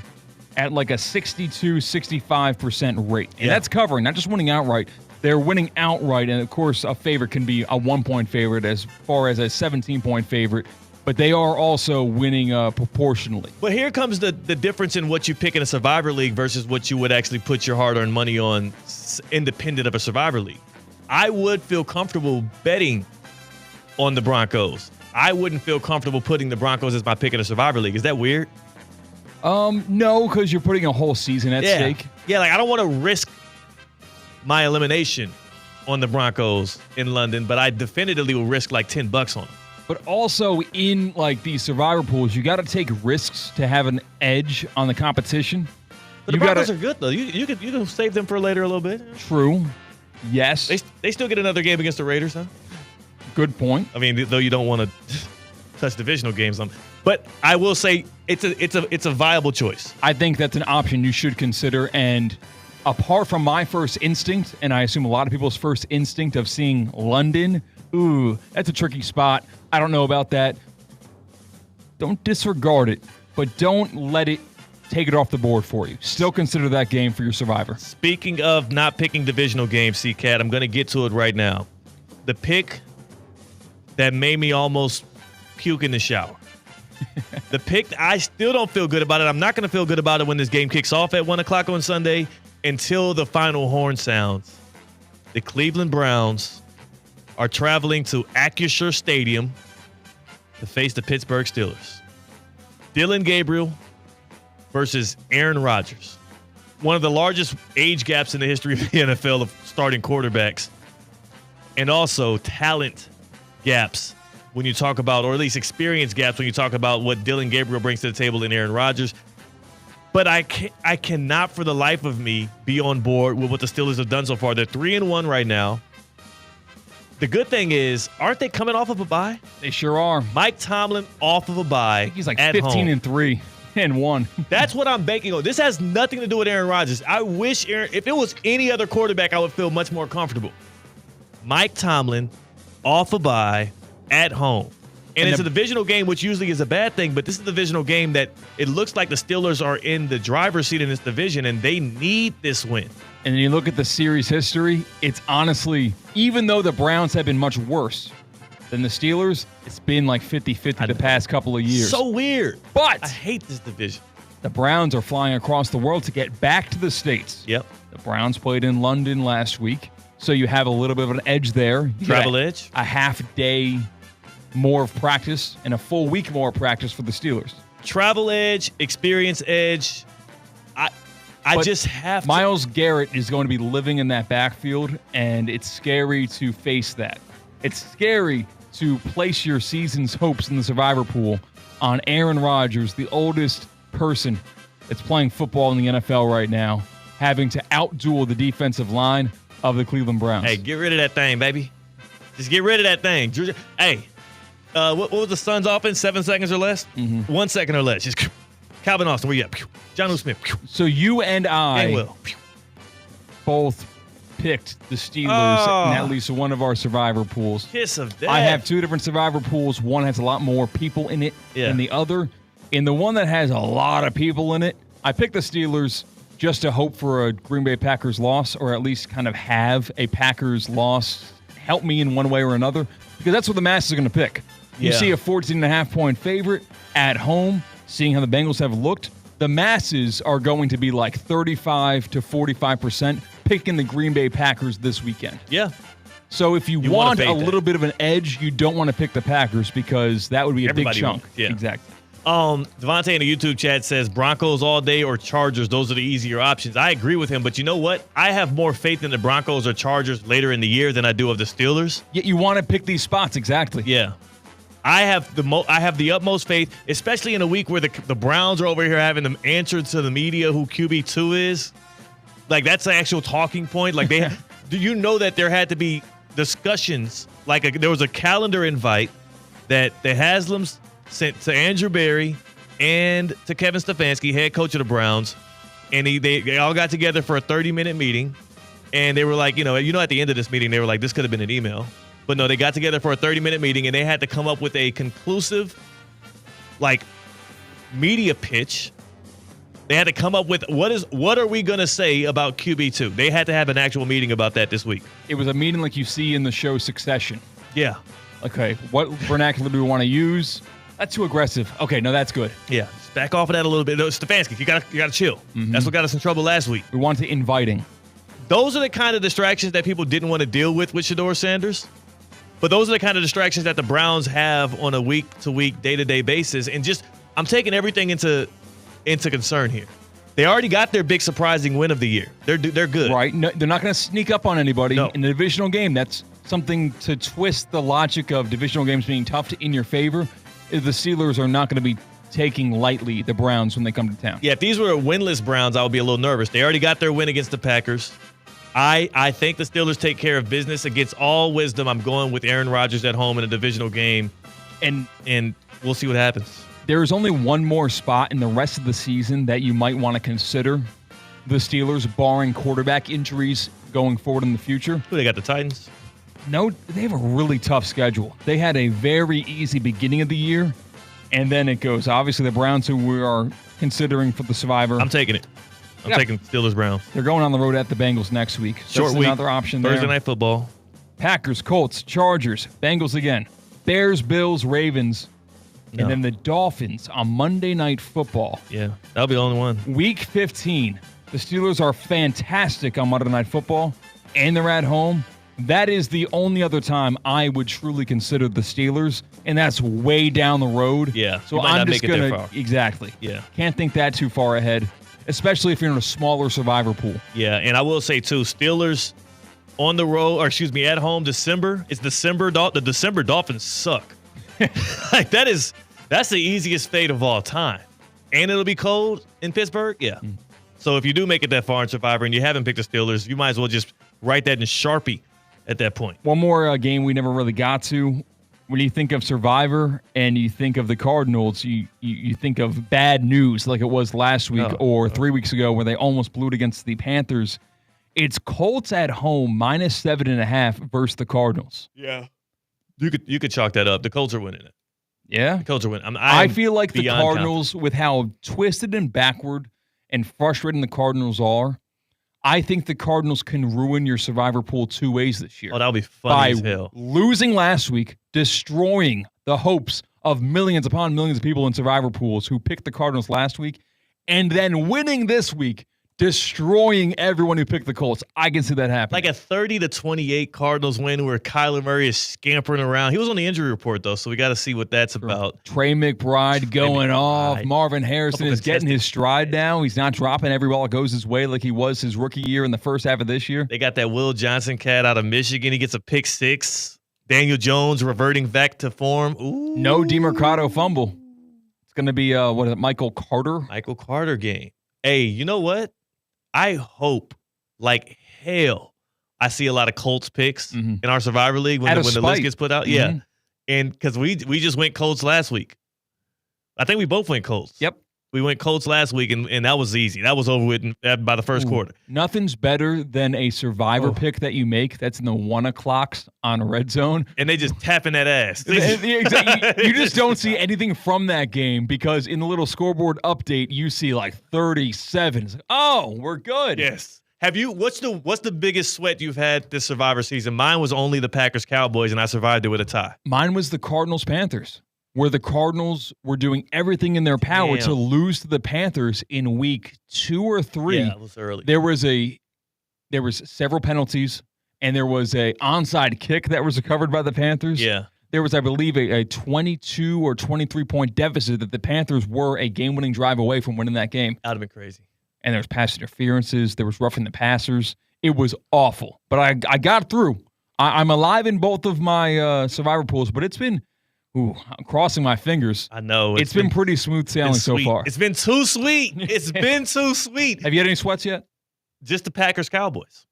at like a 62-65% rate. And that's covering, not just winning outright. They're winning outright, and of course, a favorite can be a 1-point favorite as far as a 17-point favorite, but they are also winning proportionally. But here comes the difference in what you pick in a Survivor League versus what you would actually put your hard-earned money on independent of a Survivor League. I would feel comfortable betting on the Broncos. I wouldn't feel comfortable putting the Broncos as my pick in a Survivor League. Is that weird? No, because you're putting a whole season at stake. Yeah, like I don't want to risk my elimination on the Broncos in London, but I definitively will risk like $10 on them. But also in like these Survivor pools, you got to take risks to have an edge on the competition. But the Broncos are good though. You can save them for later a little bit. True. Yes. They still get another game against the Raiders, huh? Good point. I mean, though you don't want to touch divisional games on, but I will say it's a viable choice. I think that's an option you should consider. And apart from my first instinct, and I assume a lot of people's first instinct of seeing London, ooh, that's a tricky spot. I don't know about that. Don't disregard it, but don't let it take it off the board for you. Still consider that game for your Survivor. Speaking of not picking divisional games, C-Cat, I'm going to get to it right now. The pick that made me almost puke in the shower. The pick, I still don't feel good about it. I'm not going to feel good about it when this game kicks off at 1 o'clock on Sunday until the final horn sounds. The Cleveland Browns are traveling to Acrisure Stadium to face the Pittsburgh Steelers. Dylan Gabriel versus Aaron Rodgers. One of the largest age gaps in the history of the NFL of starting quarterbacks. And also talent gaps when you talk about, or at least experience gaps when you talk about what Dylan Gabriel brings to the table in Aaron Rodgers. But I cannot for the life of me be on board with what the Steelers have done so far. They're 3-1 right now. The good thing is, aren't they coming off of a bye? They sure are. Mike Tomlin off of a bye. I think he's like 15-3 and 1. That's what I'm banking on. This has nothing to do with Aaron Rodgers. I wish if it was any other quarterback, I would feel much more comfortable. Mike Tomlin off a bye at home. And it's a divisional game, which usually is a bad thing, but this is a divisional game that it looks like the Steelers are in the driver's seat in this division, and they need this win. And then you look at the series history, it's honestly, even though the Browns have been much worse than the Steelers, it's been like 50-50 the past couple of years. So weird. But I hate this division. The Browns are flying across the world to get back to the States. Yep. The Browns played in London last week, so you have a little bit of an edge there. Travel edge. A half day more of practice and a full week more of practice for the Steelers. Travel edge, experience edge. I just have to. Myles Garrett is going to be living in that backfield, and it's scary to face that. It's scary to place your season's hopes in the Survivor pool on Aaron Rodgers, the oldest person that's playing football in the NFL right now, having to outduel the defensive line of the Cleveland Browns. Hey, get rid of that thing, baby. Just get rid of that thing. Hey, what was the Suns' offense? 7 seconds or less? 1 second or less. Just Calvin Austin, where you at? John Smith. So you and I both picked the Steelers in at least one of our Survivor pools. Kiss of death. I have 2 different Survivor pools. One has a lot more people in it than the other. In the one that has a lot of people in it, I picked the Steelers just to hope for a Green Bay Packers loss, or at least kind of have a Packers loss help me in one way or another, because that's what the masses are going to pick. You see a 14.5-point favorite at home, seeing how the Bengals have looked. The masses are going to be like 35 to 45% picking the Green Bay Packers this weekend. Yeah. So if you want a little bit of an edge, you don't want to pick the Packers because that would be a big chunk. Yeah. Exactly. Devontae in the YouTube chat says Broncos all day or Chargers. Those are the easier options. I agree with him, but you know what? I have more faith in the Broncos or Chargers later in the year than I do of the Steelers. Yet you want to pick these spots, exactly. Yeah. I have the utmost faith, especially in a week where the Browns are over here having them answer to the media who QB2 is. Like, that's the actual talking point. Like, do you know that there had to be discussions? Like, there was a calendar invite that the Haslams sent to Andrew Berry and to Kevin Stefanski, head coach of the Browns, and they all got together for a 30-minute meeting, and they were like, at the end of this meeting, they were like, this could have been an email. But no, they got together for a 30-minute meeting, and they had to come up with a conclusive, media pitch. They had to come up with what are we going to say about QB2? They had to have an actual meeting about that this week. It was a meeting like you see in the show Succession. Yeah. Okay, what vernacular do we want to use? That's too aggressive. Okay, no, that's good. Yeah, just back off of that a little bit. No, Stefanski, you gotta chill. Mm-hmm. That's what got us in trouble last week. We want to inviting. Those are the kind of distractions that people didn't want to deal with Shedeur Sanders. But those are the kind of distractions that the Browns have on a week-to-week, day-to-day basis. And I'm taking everything into concern here. They already got their big surprising win of the year. They're good. Right. No, they're not going to sneak up on anybody in the divisional game. That's something to twist the logic of divisional games being tough in your favor. The Steelers are not going to be taking lightly the Browns when they come to town. Yeah, if these were winless Browns, I would be a little nervous. They already got their win against the Packers. I think the Steelers take care of business. Against all wisdom, I'm going with Aaron Rodgers at home in a divisional game, and we'll see what happens. There is only one more spot in the rest of the season that you might want to consider the Steelers, barring quarterback injuries going forward in the future. Who, they got the Titans? No, they have a really tough schedule. They had a very easy beginning of the year, and then it goes. Obviously, the Browns, who we are considering for the Survivor. I'm taking it. I'm taking Steelers-Browns. They're going on the road at the Bengals next week. Short week. Another option there. Thursday Night Football. Packers, Colts, Chargers, Bengals again. Bears, Bills, Ravens. No. And then the Dolphins on Monday Night Football. Yeah, that'll be the only one. Week 15. The Steelers are fantastic on Monday Night Football, and they're at home. That is the only other time I would truly consider the Steelers, and that's way down the road. Yeah, so you might I'm not just make it going that far. Exactly. Yeah. Can't think that too far ahead, especially if you're in a smaller survivor pool. Yeah, and I will say, too, Steelers on the road, at home, December. It's December. The December Dolphins suck. That's the easiest fate of all time. And it'll be cold in Pittsburgh? Yeah. So if you do make it that far in Survivor and you haven't picked the Steelers, you might as well just write that in Sharpie at that point. One more game we never really got to. When you think of Survivor and you think of the Cardinals, you think of bad news like it was last week or 3 weeks ago where they almost blew it against the Panthers. It's Colts at home, -7.5 versus the Cardinals. Yeah. You could chalk that up. The Colts are winning it. Yeah? The Colts are winning. I feel like the Cardinals, with how twisted and backward and frustrating the Cardinals are, I think the Cardinals can ruin your Survivor pool two ways this year. Oh, that'll be funny as hell. Losing last week, destroying the hopes of millions upon millions of people in Survivor pools who picked the Cardinals last week, and then winning this week, destroying everyone who picked the Colts. I can see that happening. Like a 30-28 Cardinals win where Kyler Murray is scampering around. He was on the injury report, though, so we got to see what that's about. Trey McBride going off. Marvin Harrison is getting his stride now. He's not dropping every ball that goes his way like he was his rookie year in the first half of this year. They got that Will Johnson cat out of Michigan. He gets a pick six. Daniel Jones reverting back to form. Ooh. No DeMercado fumble. It's going to be, Michael Carter? Michael Carter game. Hey, you know what? I hope, like hell, I see a lot of Colts picks in our Survivor League when the list gets put out. Mm-hmm. Yeah. And because we just went Colts last week. I think we both went Colts. Yep. We went Colts last week, and that was easy. That was over with by the first quarter. Nothing's better than a Survivor pick that you make that's in the 1 o'clocks on Red Zone. And they just tapping that ass. Exactly. You just don't see anything from that game because in the little scoreboard update, you see like 37. It's like, oh, we're good. Yes. What's the biggest sweat you've had this Survivor season? Mine was only the Packers-Cowboys, and I survived it with a tie. Mine was the Cardinals-Panthers, where the Cardinals were doing everything in their power to lose to the Panthers in week 2 or 3. Yeah, it was early. There was several penalties, and there was a onside kick that was recovered by the Panthers. Yeah. There was, I believe, a 22 or 23-point deficit that the Panthers were a game-winning drive away from winning that game. That would have been crazy. And there was pass interferences. There was roughing the passers. It was awful. But I got through. I'm alive in both of my Survivor pools, but it's been I'm crossing my fingers. I know. It's been pretty smooth sailing so far. It's been too sweet. It's been too sweet. Have you had any sweats yet? Just the Packers-Cowboys.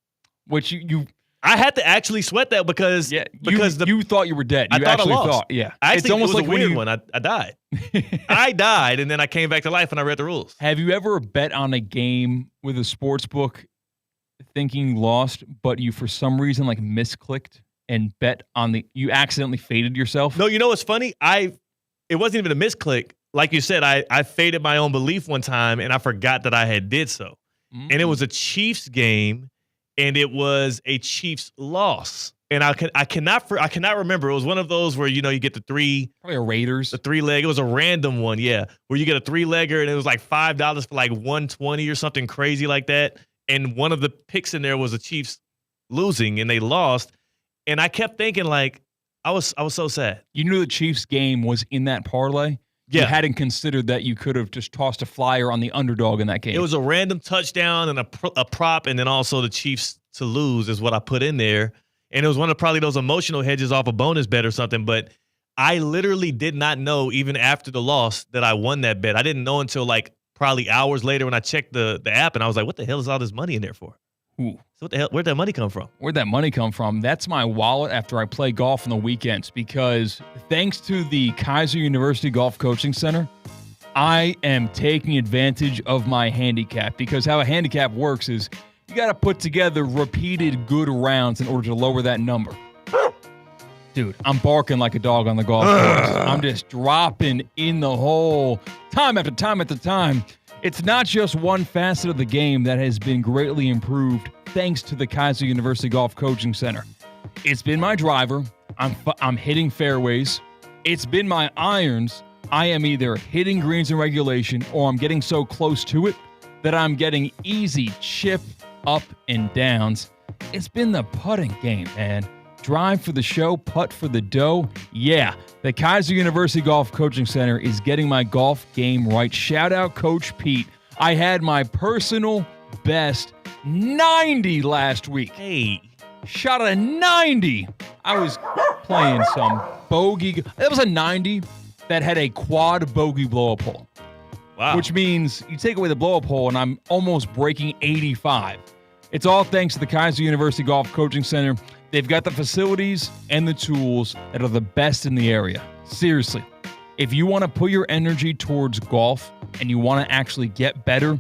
Which I had to actually sweat that because you thought you were dead. I thought I lost. Thought, yeah. It's almost like a weird one. I died. I died, and then I came back to life, and I read the rules. Have you ever bet on a game with a sports book thinking you lost, but you for some reason like misclicked and bet on you accidentally faded yourself? No, you know what's funny? It wasn't even a misclick. Like you said, I faded my own belief one time, and I forgot that I had did so. Mm-hmm. And it was a Chiefs game, and it was a Chiefs loss. And I cannot remember. It was one of those where, you get the three. Probably a Raiders. The 3-leg. It was a random one, yeah. Where you get a 3-legger, and it was like $5 for like $120 or something crazy like that. And one of the picks in there was the Chiefs losing, and they lost. And I kept thinking, like, I was so sad. You knew the Chiefs game was in that parlay? Yeah. You hadn't considered that you could have just tossed a flyer on the underdog in that game. It was a random touchdown and a prop, and then also the Chiefs to lose is what I put in there. And it was one of probably those emotional hedges off a bonus bet or something. But I literally did not know, even after the loss, that I won that bet. I didn't know until like probably hours later when I checked the app, and I was like, what the hell is all this money in there for? Ooh. So what the hell? Where'd that money come from? Where'd that money come from? That's my wallet after I play golf on the weekends, because thanks to the Kaiser University Golf Coaching Center, I am taking advantage of my handicap, because how a handicap works is you got to put together repeated good rounds in order to lower that number. Dude, I'm barking like a dog on the golf course. I'm just dropping in the hole time after time after time. It's not just one facet of the game that has been greatly improved thanks to the Kaiser University Golf Coaching Center. It's been my driver. I'm hitting fairways. It's been my irons. I am either hitting greens in regulation or I'm getting so close to it that I'm getting easy chip up and downs. It's been the putting game, man. Drive for the show, putt for the dough. Yeah, the Kaiser University Golf Coaching Center is getting my golf game right. Shout out Coach Pete. I had my personal best 90 last week. Hey. Shot a 90. I was playing some bogey. It was a 90 that had a quad bogey blow-up hole. Wow. Which means you take away the blow-up hole and I'm almost breaking 85. It's all thanks to the Kaiser University Golf Coaching Center. They've got the facilities and the tools that are the best in the area. Seriously, if you want to put your energy towards golf and you want to actually get better,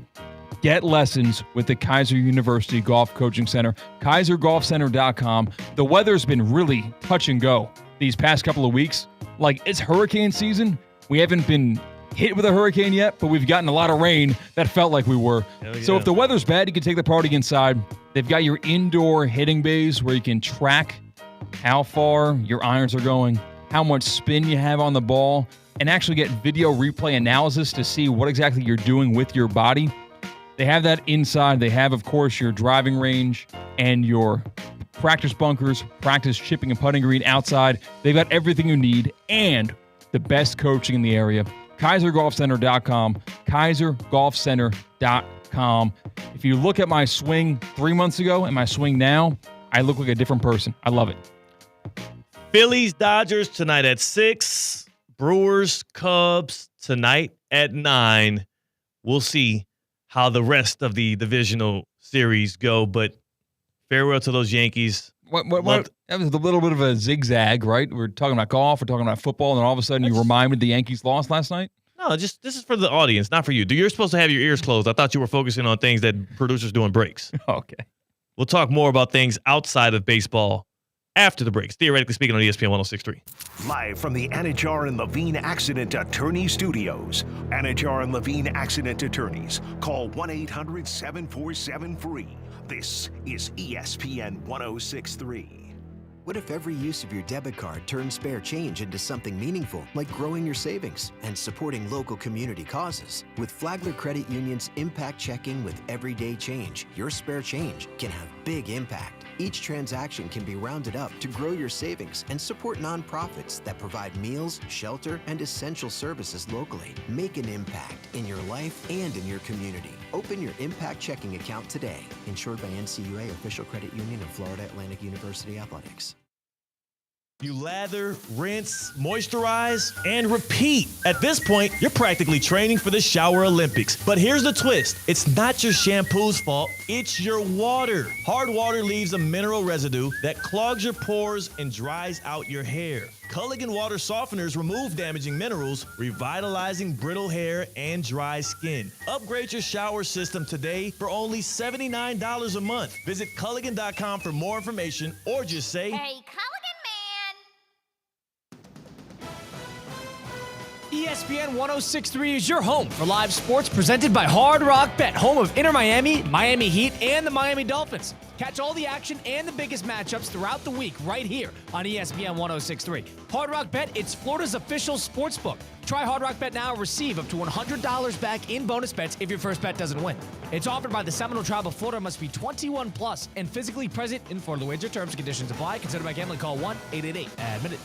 get lessons with the Kaiser University Golf Coaching Center, KaiserGolfCenter.com. The weather's been really touch and go these past couple of weeks. Like, it's hurricane season. We haven't been hit with a hurricane yet, but we've gotten a lot of rain that felt like we were. So if the weather's bad, you can take the party inside. They've got your indoor hitting bays where you can track how far your irons are going, how much spin you have on the ball, and actually get video replay analysis to see what exactly you're doing with your body. They have that inside. They have, of course, your driving range and your practice bunkers, practice chipping and putting green outside. They've got everything you need and the best coaching in the area. KaiserGolfCenter.com, KaiserGolfCenter.com. If you look at my swing 3 months ago and my swing now, I look like a different person. I love it. Phillies, Dodgers tonight at 6. Brewers, Cubs tonight at 9. We'll see how the rest of the divisional series go, but farewell to those Yankees. What that was a little bit of a zigzag, right? We're talking about golf, we're talking about football, and then all of a sudden you reminded the Yankees lost last night? No, this is for the audience, not for you. You're supposed to have your ears closed. I thought you were focusing on things that producers do in breaks. Okay. We'll talk more about things outside of baseball after the breaks. Theoretically speaking on ESPN 106.3. Live from the Anajar and Levine Accident Attorney Studios. Anajar and Levine Accident Attorneys. Call 1-800-747-FREE. This is ESPN 106.3. What if every use of your debit card turned spare change into something meaningful, like growing your savings and supporting local community causes? With Flagler Credit Union's Impact Checking with Everyday Change, your spare change can have big impact. Each transaction can be rounded up to grow your savings and support nonprofits that provide meals, shelter, and essential services locally. Make an impact in your life and in your community. Open your Impact Checking account today. Insured by NCUA, official credit union of Florida Atlantic University Athletics. You lather, rinse, moisturize, and repeat. At this point, you're practically training for the Shower Olympics. But here's the twist. It's not your shampoo's fault, it's your water. Hard water leaves a mineral residue that clogs your pores and dries out your hair. Culligan water softeners remove damaging minerals, revitalizing brittle hair and dry skin. Upgrade your shower system today for only $79 a month. Visit Culligan.com for more information or just say, Hey, Culligan! ESPN 106.3 is your home for live sports presented by Hard Rock Bet, home of Inter Miami, Miami Heat, and the Miami Dolphins. Catch all the action and the biggest matchups throughout the week right here on ESPN 106.3. Hard Rock Bet, it's Florida's official sports book. Try Hard Rock Bet now and receive up to $100 back in bonus bets if your first bet doesn't win. It's offered by the Seminole Tribe of Florida, must be 21 plus and physically present in Florida. Wager terms and conditions apply. Considered by gambling. Call 1-888-ADMITTED.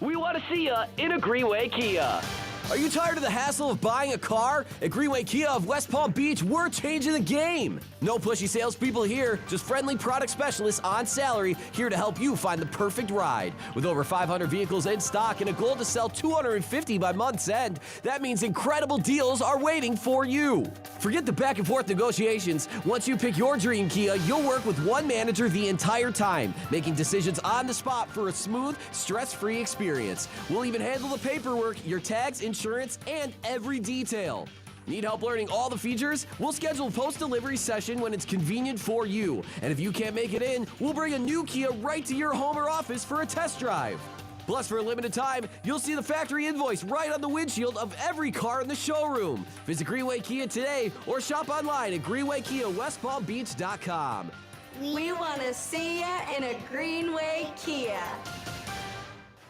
We want to see ya in a Greenway Kia. Are you tired of the hassle of buying a car? At Greenway Kia of West Palm Beach, we're changing the game. No pushy salespeople here, just friendly product specialists on salary here to help you find the perfect ride. With over 500 vehicles in stock and a goal to sell 250 by month's end, that means incredible deals are waiting for you. Forget the back and forth negotiations. Once you pick your dream Kia, you'll work with one manager the entire time, making decisions on the spot for a smooth, stress-free experience. We'll even handle the paperwork, your tags, insurance, and every detail. Need help learning all the features? We'll schedule a post-delivery session when it's convenient for you. And if you can't make it in, we'll bring a new Kia right to your home or office for a test drive. Plus, for a limited time, you'll see the factory invoice right on the windshield of every car in the showroom. Visit Greenway Kia today or shop online at greenwaykiawestpalmbeach.com. We want to see ya in a Greenway Kia.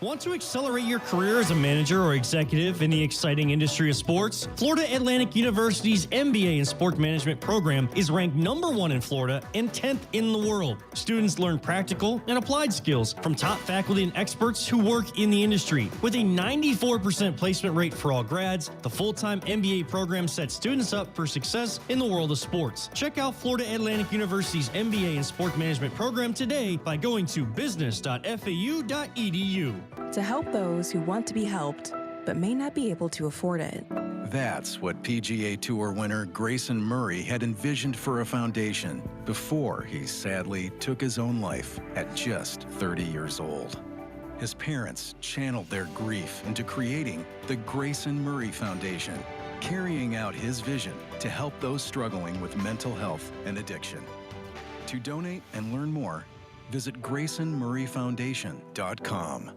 Want to accelerate your career as a manager or executive in the exciting industry of sports? Florida Atlantic University's MBA in Sport Management program is ranked #1 in Florida and 10th in the world. Students learn practical and applied skills from top faculty and experts who work in the industry. With a 94% placement rate for all grads, the full-time MBA program sets students up for success in the world of sports. Check out Florida Atlantic University's MBA in Sport Management program today by going to business.fau.edu. To help those who want to be helped, but may not be able to afford it. That's what PGA Tour winner Grayson Murray had envisioned for a foundation before he sadly took his own life at just 30 years old. His parents channeled their grief into creating the Grayson Murray Foundation, carrying out his vision to help those struggling with mental health and addiction. To donate and learn more, visit GraysonMurrayFoundation.com.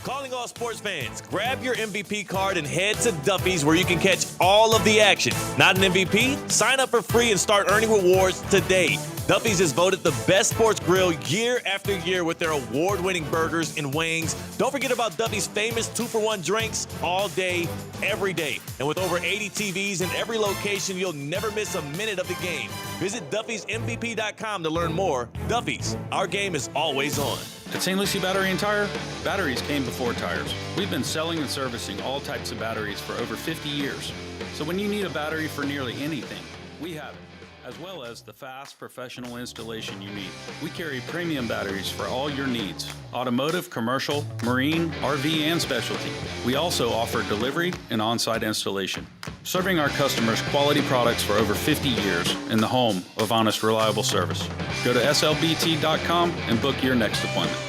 Calling all sports fans, grab your MVP card and head to Duffy's where you can catch all of the action. Not an MVP? Sign up for free and start earning rewards today. Duffy's is voted the best sports grill year after year with their award-winning burgers and wings. Don't forget about Duffy's famous 2-for-1 drinks all day, every day. And with over 80 TVs in every location, you'll never miss a minute of the game. Visit Duffy'sMVP.com to learn more. Duffy's, our game is always on. At St. Lucie Battery and Tire, batteries came before tires. We've been selling and servicing all types of batteries for over 50 years. So when you need a battery for nearly anything, we have it, as well as the fast professional installation you need. We carry premium batteries for all your needs: automotive, commercial, marine, RV, and specialty. We also offer delivery and on-site installation, serving our customers quality products for over 50 years in the home of honest, reliable service. Go to slbt.com and book your next appointment.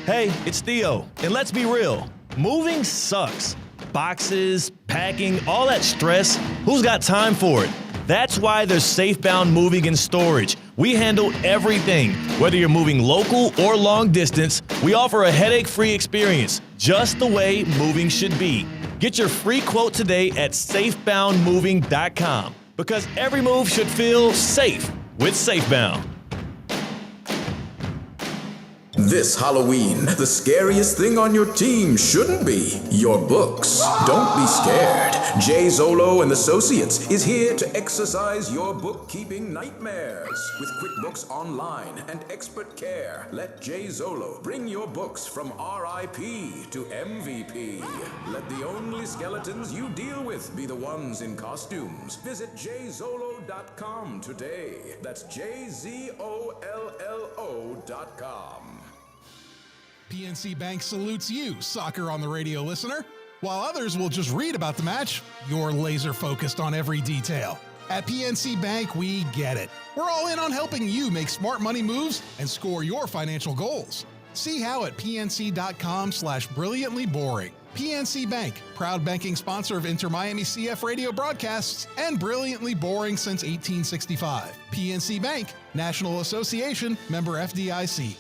Hey, it's Theo, and let's be real, moving sucks. Boxes, packing, all that stress, who's got time for it? That's why there's Safebound Moving and Storage. We handle everything. Whether you're moving local or long distance, we offer a headache-free experience, just the way moving should be. Get your free quote today at safeboundmoving.com, because every move should feel safe with Safebound. This Halloween, the scariest thing on your team shouldn't be your books. Don't be scared. Jay Zolo and Associates is here to exercise your bookkeeping nightmares. With QuickBooks Online and expert care, let Jay Zolo bring your books from RIP to MVP. Let the only skeletons you deal with be the ones in costumes. Visit jzolo.com today. That's JZOLLO.com. PNC Bank salutes you, Soccer on the Radio listener. While others will just read about the match, you're laser focused on every detail. At PNC Bank, we get it. We're all in on helping you make smart money moves and score your financial goals. See how at pnc.com/brilliantlyboring. PNC Bank, proud banking sponsor of Inter Miami CF radio broadcasts and Brilliantly Boring since 1865. PNC Bank, National Association, member FDIC.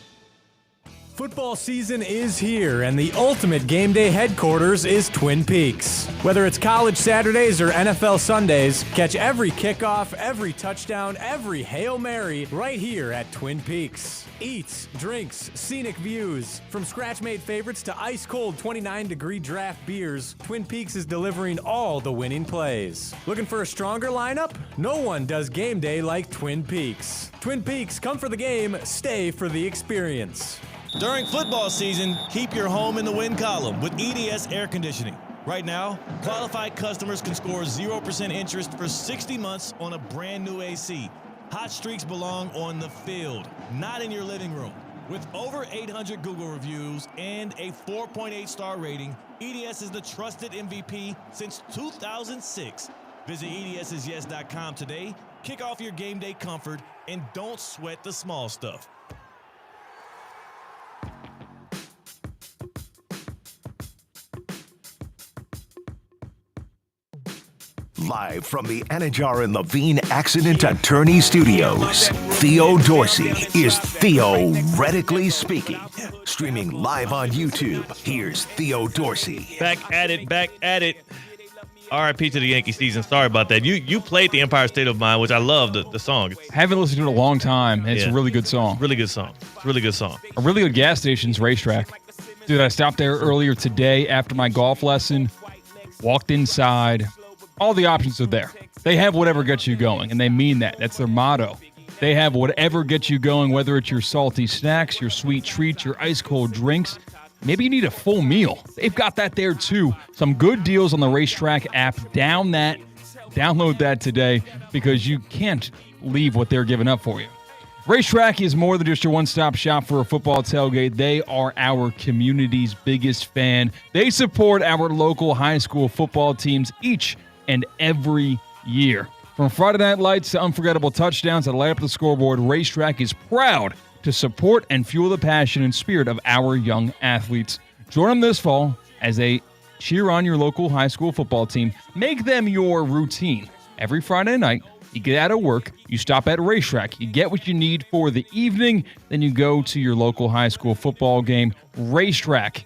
Football season is here, and the ultimate game day headquarters is Twin Peaks. Whether it's college Saturdays or NFL Sundays, catch every kickoff, every touchdown, every Hail Mary right here at Twin Peaks. Eats, drinks, scenic views. From scratch-made favorites to ice-cold 29-degree draft beers, Twin Peaks is delivering all the winning plays. Looking for a stronger lineup? No one does game day like Twin Peaks. Twin Peaks, come for the game, stay for the experience. During football season, keep your home in the win column with EDS Air Conditioning. Right now, qualified customers can score 0% interest for 60 months on a brand new AC. Hot streaks belong on the field, not in your living room. With over 800 Google reviews and a 4.8 star rating, EDS is the trusted MVP since 2006. Visit EDSisyes.com today, kick off your game day comfort, and don't sweat the small stuff. Live from the Anajar and Levine Accident Attorney Studios, Theo Dorsey is theoretically speaking. Streaming live on YouTube, here's Theo Dorsey. Back at it. RIP to the Yankee season. Sorry about that. You played the Empire State of Mind, which I love the song. Haven't listened to it in a long time. It's a really good song. Really good song. It's a really good song. A really good gas station's Racetrack. Dude, I stopped there earlier today after my golf lesson, walked inside. All the options are there. They have whatever gets you going, and they mean that. That's their motto. They have whatever gets you going, whether it's your salty snacks, your sweet treats, your ice-cold drinks. Maybe you need a full meal. They've got that there, too. Some good deals on the Racetrack app. Download that today because you can't leave what they're giving up for you. Racetrack is more than just your one-stop shop for a football tailgate. They are our community's biggest fan. They support our local high school football teams each and every year. From Friday Night Lights to unforgettable touchdowns that light up the scoreboard, Racetrack is proud to support and fuel the passion and spirit of our young athletes. Join them this fall as they cheer on your local high school football team. Make them your routine. Every Friday night, you get out of work, you stop at Racetrack, you get what you need for the evening, then you go to your local high school football game. Racetrack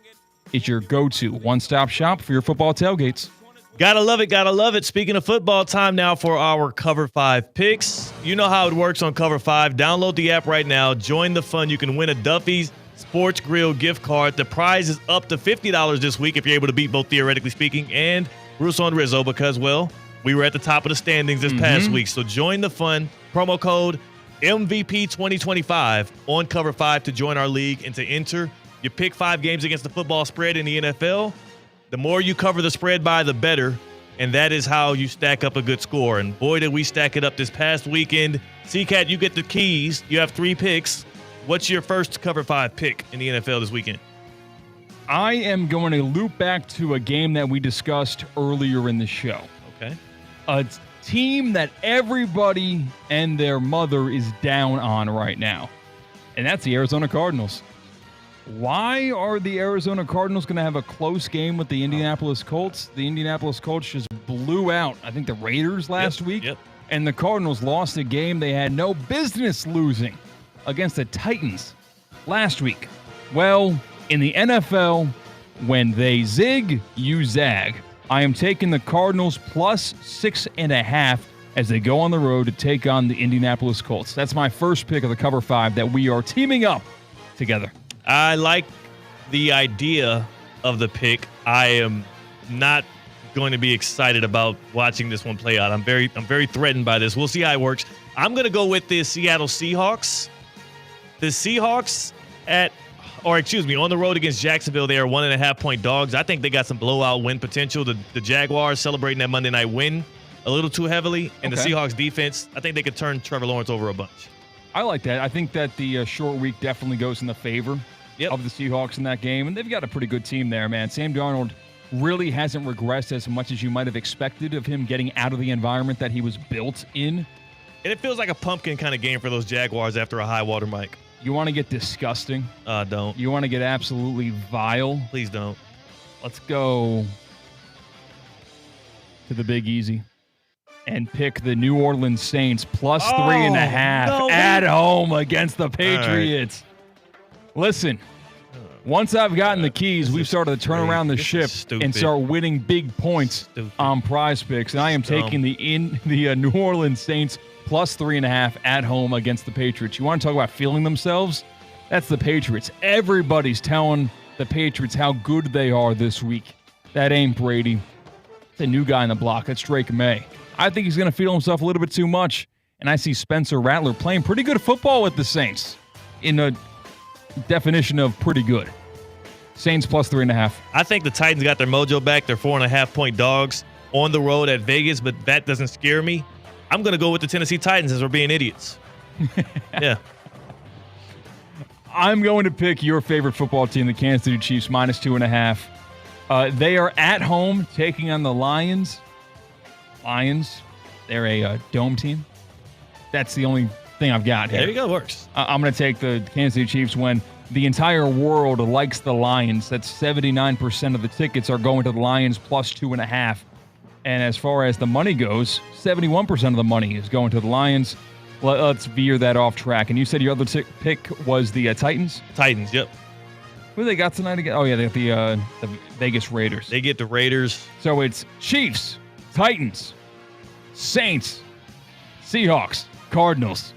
is your go-to one-stop shop for your football tailgates. Gotta love it. Speaking of football, time now for our Cover 5 picks. You know how it works on Cover 5. Download the app right now. Join the fun. You can win a Duffy's Sports Grill gift card. The prize is up to $50 this week if you're able to beat both Theoretically Speaking and Russo and Rizzo because, well, we were at the top of the standings this past week. So join the fun. Promo code MVP2025 on Cover 5 to join our league and to enter. You pick 5 games against the football spread in the NFL. The more you cover the spread by, the better. And that is how you stack up a good score. And boy, did we stack it up this past weekend. C-Cat, you get the keys. You have 3 picks. What's your first Cover 5 pick in the NFL this weekend? I am going to loop back to a game that we discussed earlier in the show. Okay. A team that everybody and their mother is down on right now. And that's the Arizona Cardinals. Why are the Arizona Cardinals going to have a close game with the Indianapolis Colts? The Indianapolis Colts just blew out, I think, the Raiders last week. And the Cardinals lost a game they had no business losing against the Titans last week. Well, in the NFL, when they zig, you zag. I am taking the Cardinals plus 6.5 as they go on the road to take on the Indianapolis Colts. That's my first pick of the Cover 5 that we are teaming up together. I like the idea of the pick. I am not going to be excited about watching this one play out. I'm very threatened by this. We'll see how it works. I'm going to go with the Seattle Seahawks. The Seahawks on the road against Jacksonville, they are 1.5-point dogs. I think they got some blowout win potential. The Jaguars celebrating that Monday night win a little too heavily, and the Seahawks defense, I think they could turn Trevor Lawrence over a bunch. I like that. I think that the short week definitely goes in the favor of the Seahawks in that game, and they've got a pretty good team there, man. Sam Darnold really hasn't regressed as much as you might have expected of him getting out of the environment that he was built in. And it feels like a pumpkin kind of game for those Jaguars after a high water mic. You want to get disgusting? Don't. You want to get absolutely vile? Please don't. Let's go to the Big Easy and pick the New Orleans Saints plus 3.5 at home against the Patriots. Listen, Once I've gotten the keys, we've started to turn around the ship and start winning big points on Prize Picks. And I am taking the New Orleans Saints plus 3.5 at home against the Patriots. You want to talk about feeling themselves? That's the Patriots. Everybody's telling the Patriots how good they are this week. That ain't Brady. It's a new guy on the block. That's Drake May. I think he's going to feel himself a little bit too much. And I see Spencer Rattler playing pretty good football with the Saints in a definition of pretty good. Saints plus 3.5. I think the Titans got their mojo back. They're 4.5-point dogs on the road at Vegas, but that doesn't scare me. I'm going to go with the Tennessee Titans as we're being idiots. Yeah. I'm going to pick your favorite football team, the Kansas City Chiefs, minus 2.5. They are at home taking on the Lions. They're a dome team. That's the only thing I've got here. There you go. Works. I'm going to take the Kansas City Chiefs when the entire world likes the Lions. That's 79% of the tickets are going to the Lions plus 2.5. And as far as the money goes, 71% of the money is going to the Lions. Let's veer that off track. And you said your other pick was the Titans? Titans, yep. Who they got tonight again? Oh, yeah, they got the Vegas Raiders. They get the Raiders. So it's Chiefs, Titans, Saints, Seahawks, Cardinals.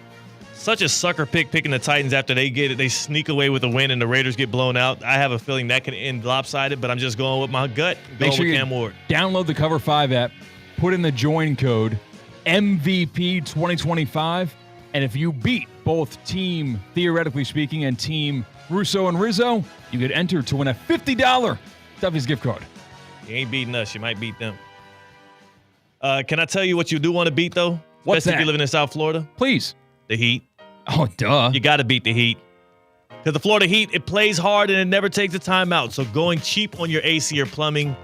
Such a sucker picking the Titans after they get it. They sneak away with a win and the Raiders get blown out. I have a feeling that can end lopsided, but I'm just going with my gut. Going with Cam Ward. Download the Cover 5 app, put in the join code MVP 2025, and if you beat both team, theoretically speaking, and team Russo and Rizzo, you get entered to win a $50 Duffy's gift card. You ain't beating us. You might beat them. Can I tell you what you do want to beat, though? What's Especially that? if you're living in South Florida? Please. The Heat. Oh, duh. You got to beat the Heat. Because the Florida Heat, it plays hard and it never takes a timeout. So going cheap on your AC or plumbing,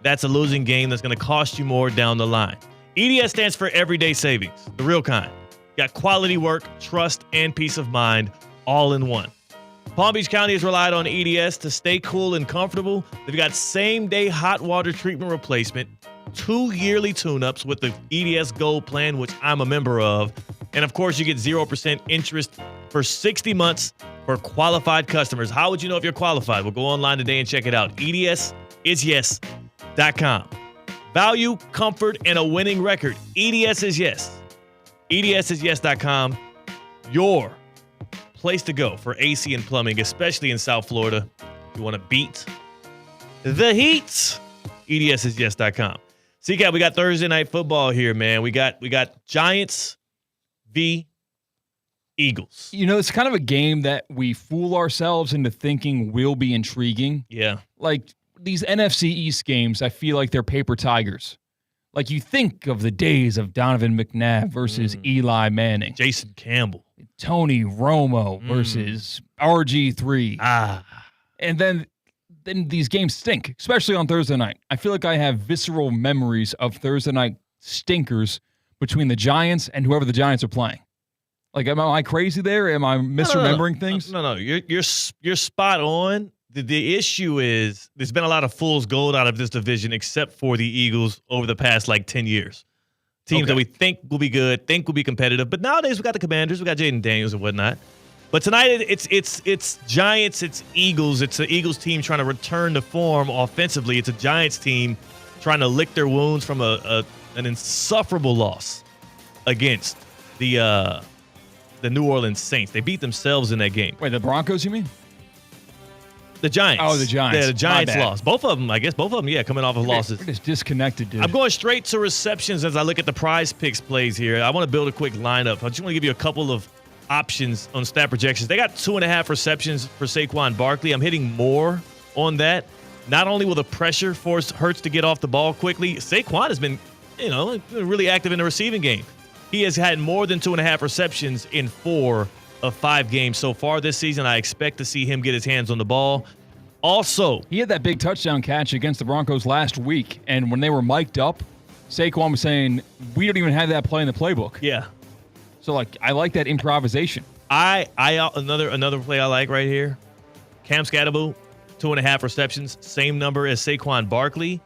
that's a losing game that's going to cost you more down the line. EDS stands for Everyday Savings, the real kind. Got quality work, trust, and peace of mind all in one. Palm Beach County has relied on EDS to stay cool and comfortable. They've got same-day hot water treatment replacement, 2 yearly tune-ups with the EDS Gold Plan, which I'm a member of. And, of course, you get 0% interest for 60 months for qualified customers. How would you know if you're qualified? Well, go online today and check it out. EDSIsYes.com. Value, comfort, and a winning record. EDS is yes. EDSIsYes.com. Your place to go for AC and plumbing, especially in South Florida. You want to beat the Heat? EDSIsYes.com. CCAP, we got Thursday night football here, man. We got Giants v. Eagles. You know, it's kind of a game that we fool ourselves into thinking will be intriguing. Yeah. Like these NFC East games, I feel like they're paper tigers. Like you think of the days of Donovan McNabb versus Eli Manning. Jason Campbell. Tony Romo versus RG3. And then these games stink, especially on Thursday night. I feel like I have visceral memories of Thursday night stinkers between the Giants and whoever the Giants are playing. Like, am I crazy there? Am I misremembering things? No. You're spot on. The issue is there's been a lot of fool's gold out of this division except for the Eagles over the past, 10 years. Teams that we think will be good, think will be competitive. But nowadays, we got the Commanders. We got Jaden Daniels and whatnot. But tonight, it's Giants, it's Eagles. It's the Eagles team trying to return to form offensively. It's a Giants team trying to lick their wounds from an insufferable loss against the New Orleans Saints. They beat themselves in that game. Wait, the Broncos, you mean? The Giants. Oh, the Giants. Yeah, the Giants lost. Both of them, coming off of losses. We're just disconnected, dude. I'm going straight to receptions as I look at the Prize Picks plays here. I want to build a quick lineup. I just want to give you a couple of options on stat projections. They got 2.5 receptions for Saquon Barkley. I'm hitting more on that. Not only will the pressure force Hurts to get off the ball quickly, Saquon has been, really active in the receiving game. He has had more than 2.5 receptions in 4 of 5 games so far this season. I expect to see him get his hands on the ball. Also, he had that big touchdown catch against the Broncos last week, and when they were mic'd up, Saquon was saying, we don't even have that play in the playbook. Yeah. So, I like that improvisation. Another play I like right here. Cam Scatterbo, 2.5 receptions, same number as Saquon Barkley.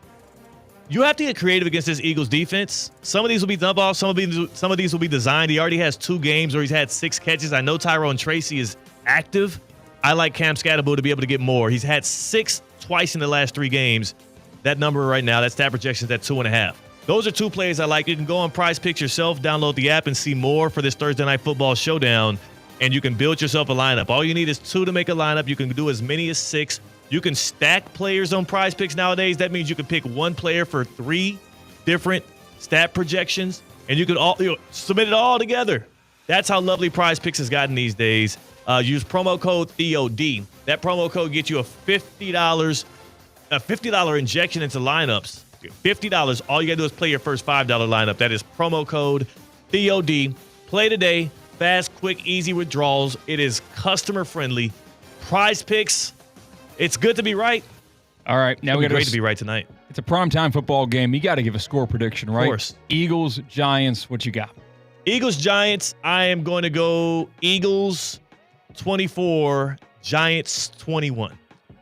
You have to get creative against this Eagles defense. Some of these will be dump offs. Some of these will be designed. He already has 2 games where he's had 6 catches. I know Tyrone Tracy is active, I like Cam Scatterbull to be able to get more. He's had 6 twice in the last 3 games. That number right now, that stat projection is at 2.5. Those are 2 plays I like. You can go on Prize Picks yourself, download the app, and see more for this Thursday Night Football showdown, and you can build yourself a lineup. All you need is 2 to make a lineup. You can do as many as 6. You can stack players on Prize Picks nowadays. That means you can pick 1 player for 3 different stat projections, and you can submit it all together. That's how lovely Prize Picks has gotten these days. Use promo code THEOD. That promo code gets you a $50 injection into lineups. $50. All you got to do is play your first $5 lineup. That is promo code THEOD. Play today. Fast, quick, easy withdrawals. It is customer friendly. Prize Picks. It's good to be right. All right. Now we got great to be right tonight. It's a primetime football game. You got to give a score prediction, right? Of course. Eagles, Giants, what you got? Eagles, Giants. I am going to go Eagles 24, Giants 21.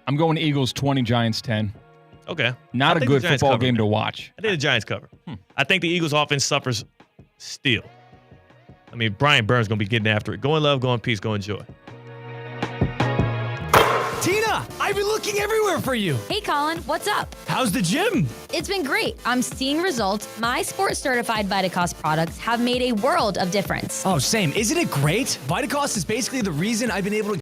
I'm going Eagles 20, Giants 10. Okay. Not a good football game to watch. I think the Giants cover. I think the Eagles offense suffers still. I mean, Brian Burns going to be getting after it. Go in love, go in peace, go enjoy. Tina, I've been looking everywhere for you. Hey, Colin, what's up? How's the gym? It's been great. I'm seeing results. My sports-certified Vitacost products have made a world of difference. Oh, same. Isn't it great? Vitacost is basically the reason I've been able to